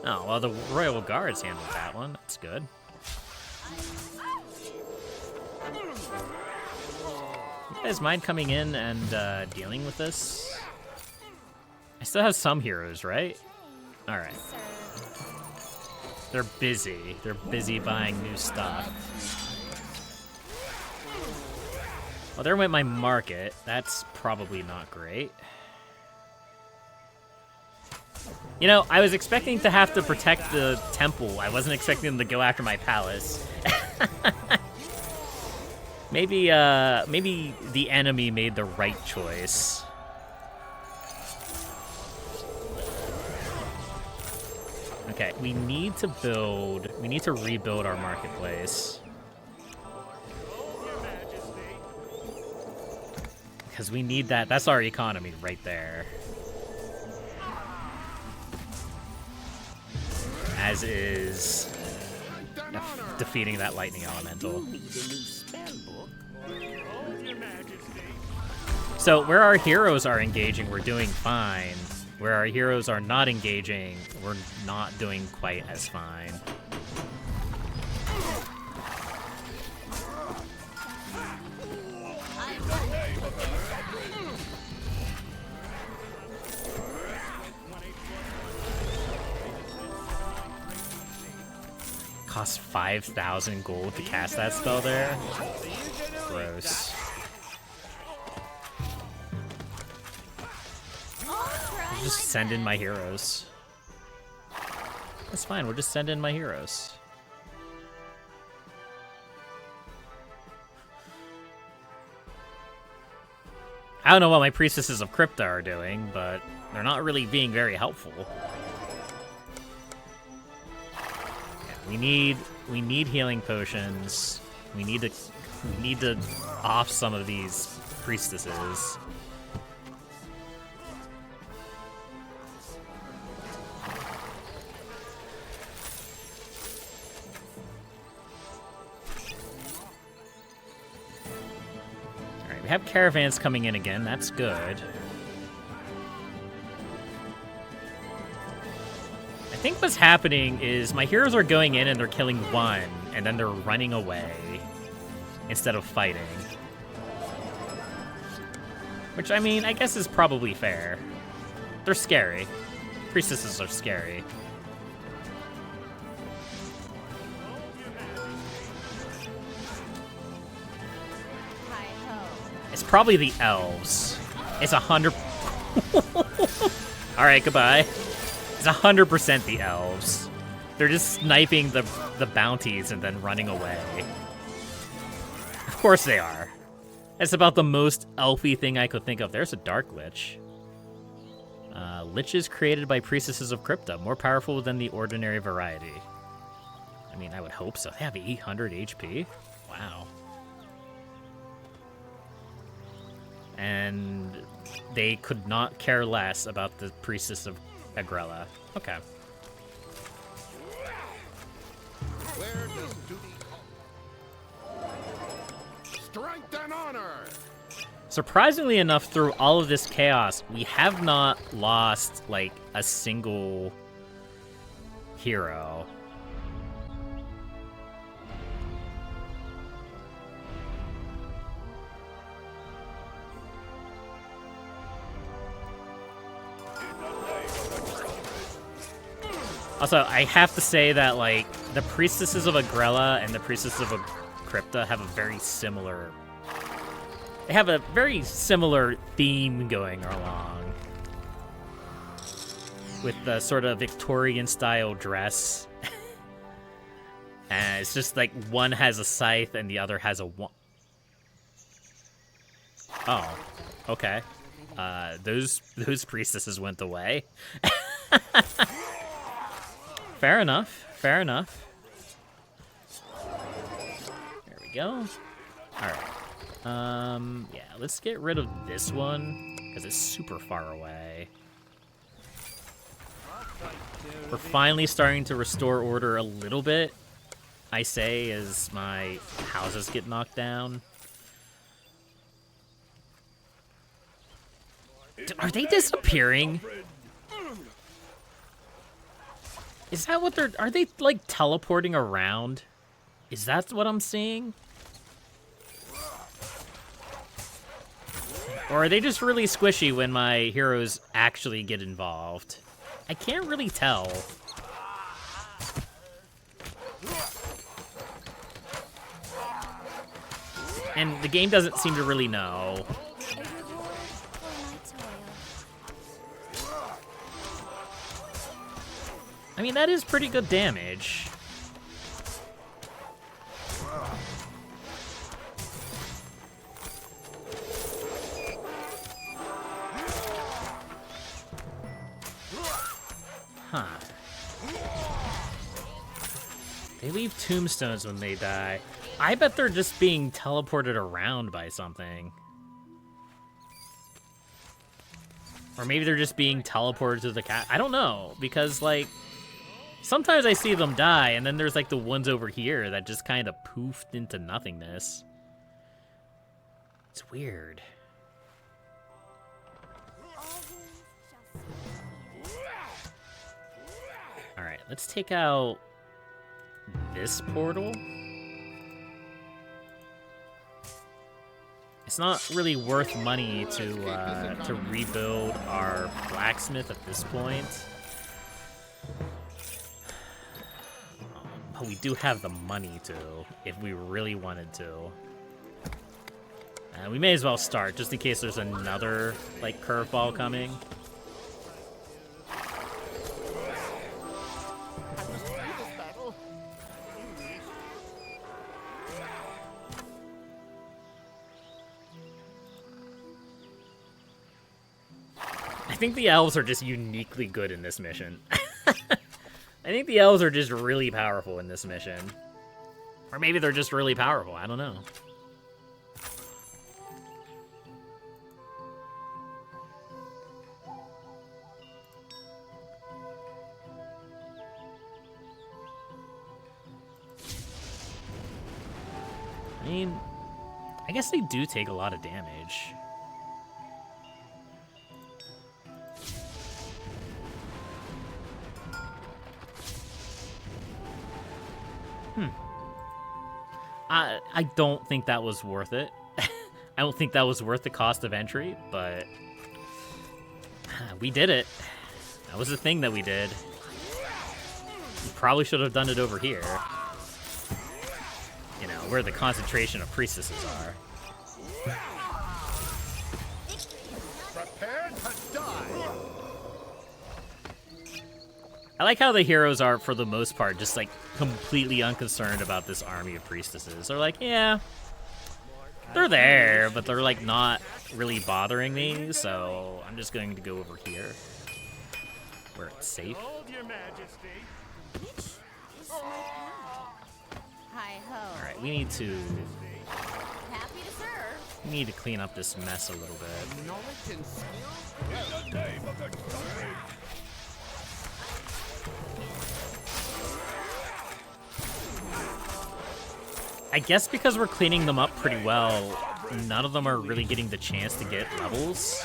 Oh, well, the Royal Guards handled that one. That's good. You guys mind coming in and dealing with this? I still have some heroes, right? All right. They're busy. They're busy buying new stuff. Well, there went my market. That's probably not great. You know, I was expecting to have to protect the temple. I wasn't expecting them to go after my palace. Maybe the enemy made the right choice. Okay, we need to rebuild our marketplace. Because we need that. That's our economy right there. As is defeating that lightning elemental. So where our heroes are engaging, we're doing fine. Where our heroes are not engaging, we're not doing quite as fine. Costs 5,000 gold to cast that spell there. Gross. I'll just send in my heroes. That's fine, we'll just send in my heroes. I don't know what my priestesses of Crypta are doing, but they're not really being very helpful. We need healing potions. We need to off some of these priestesses. Alright, we have caravans coming in again, that's good. I think what's happening is my heroes are going in and they're killing one, and then they're running away instead of fighting. Which, I mean, I guess is probably fair. They're scary. Priestesses are scary. It's probably the elves. It's 100... Alright, goodbye. It's 100% the elves. They're just sniping the bounties and then running away. Of course they are. That's about the most elfy thing I could think of. There's a dark lich. Liches created by priestesses of Crypta, more powerful than the ordinary variety. I mean, I would hope so. They have 800 HP? Wow. And they could not care less about the priestess of Agrella. Okay. Where does duty call? Strength and honor! Surprisingly enough, through all of this chaos, we have not lost, like, a single hero. Also, I have to say that, like, the Priestesses of Agrella and the Priestesses of Crypta have a very similar... They have a very similar theme going along. With the sort of Victorian-style dress. And it's just like one has a scythe and the other has a Oh, okay. Those priestesses went away. Fair enough. Fair enough. There we go. All right. Yeah, let's get rid of this one because it's super far away. We're finally starting to restore order a little bit, I say, as my houses get knocked down. Are they disappearing? Is that what they're... Are they, like, teleporting around? Is that what I'm seeing? Or are they just really squishy when my heroes actually get involved? I can't really tell. And the game doesn't seem to really know. A reward for my toil. I mean, that is pretty good damage. Huh. They leave tombstones when they die. I bet they're just being teleported around by something. Or maybe they're just being teleported to the cat. I don't know, because, like, sometimes I see them die, and then there's, like, the ones over here that just kind of poofed into nothingness. It's weird. Alright, let's take out this portal. It's not really worth money to rebuild our blacksmith at this point. But we do have the money to, if we really wanted to. We may as well start, just in case there's another, like, curveball coming. I think the elves are just uniquely good in this mission. I think the elves are just really powerful in this mission. Or maybe they're just really powerful, I don't know. I mean, I guess they do take a lot of damage. I don't think that was worth it. I don't think that was worth the cost of entry, but we did it. That was the thing that we did. We probably should have done it over here. You know, where the concentration of priestesses are. Prepare to die. I like how the heroes are, for the most part, just, like, completely unconcerned about this army of priestesses. They're like, yeah, they're there, but they're, like, not really bothering me, so I'm just going to go over here, where it's safe. Hold your majesty. Hi-ho. Alright, we need to Happy to serve. clean up this mess a little bit. Knowledge and skill. I guess because we're cleaning them up pretty well, none of them are really getting the chance to get levels.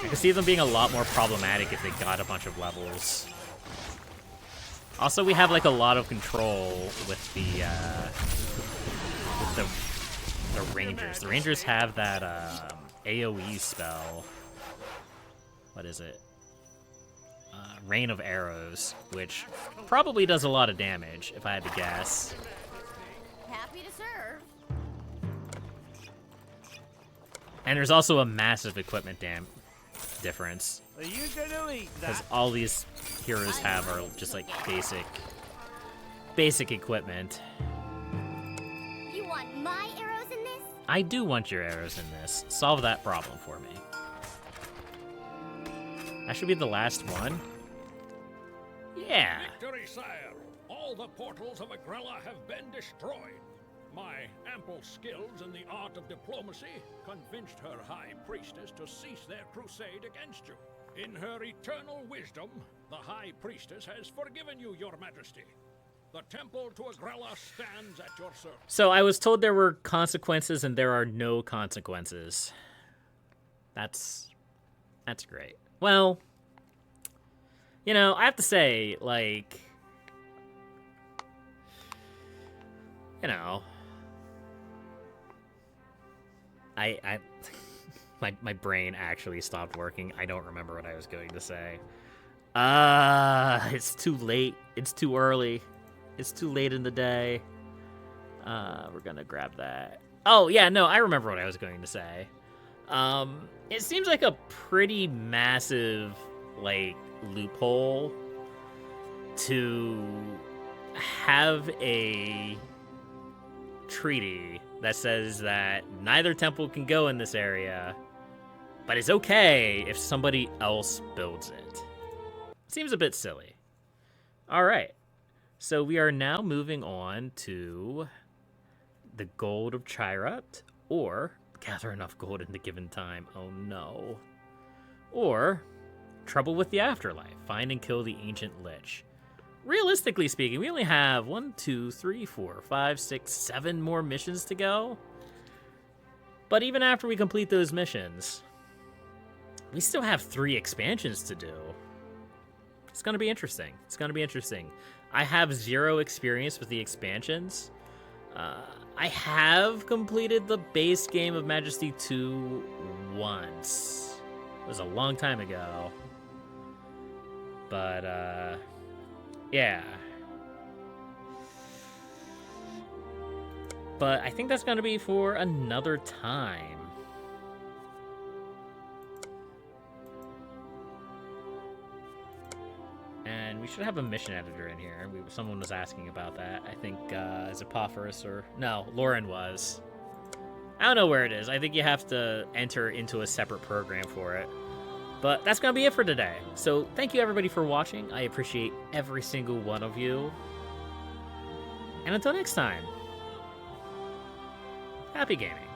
I can see them being a lot more problematic if they got a bunch of levels. Also, we have, like, a lot of control with the Rangers. The Rangers have that AoE spell. What is it? Rain of Arrows, which probably does a lot of damage, if I had to guess. Happy to serve. And there's also a massive equipment difference, Are you gonna eat because that? all these heroes have are just, like, basic equipment. You want my arrows in this? I do want your arrows in this. Solve that problem for me. That should be the last one. Yeah. Victory, sire! All the portals of Agrella have been destroyed. My ample skills in the art of diplomacy convinced her high priestess to cease their crusade against you. In her eternal wisdom, the high priestess has forgiven you, your majesty. The temple to Agrella stands at your service. So I was told there were consequences, and there are no consequences. That's great. Well, you know, I have to say, like, you know, my brain actually stopped working. I don't remember what I was going to say. It's too late. It's too early. It's too late in the day. We're gonna grab that. Oh, yeah, no, I remember what I was going to say. It seems like a pretty massive, like, loophole to have a treaty that says that neither temple can go in this area, but it's okay if somebody else builds it. Seems a bit silly. All right, so we are now moving on to the Gold of Chirut, or gather enough gold in the given time. Oh no. Or Trouble with the Afterlife, find and kill the Ancient Lich. Realistically speaking, we only have 1, 2, 3, 4, 5, 6, 7 more missions to go. But even after we complete those missions, we still have 3 expansions to do. It's going to be interesting. It's going to be interesting. I have 0 experience with the expansions. I have completed the base game of Majesty 2 once. It was a long time ago. But, yeah. But I think that's going to be for another time. And we should have a mission editor in here. Someone was asking about that. I think, is it Pophorus or... No, Lauren was. I don't know where it is. I think you have to enter into a separate program for it. But that's going to be it for today. So thank you everybody for watching. I appreciate every single one of you. And until next time, happy gaming.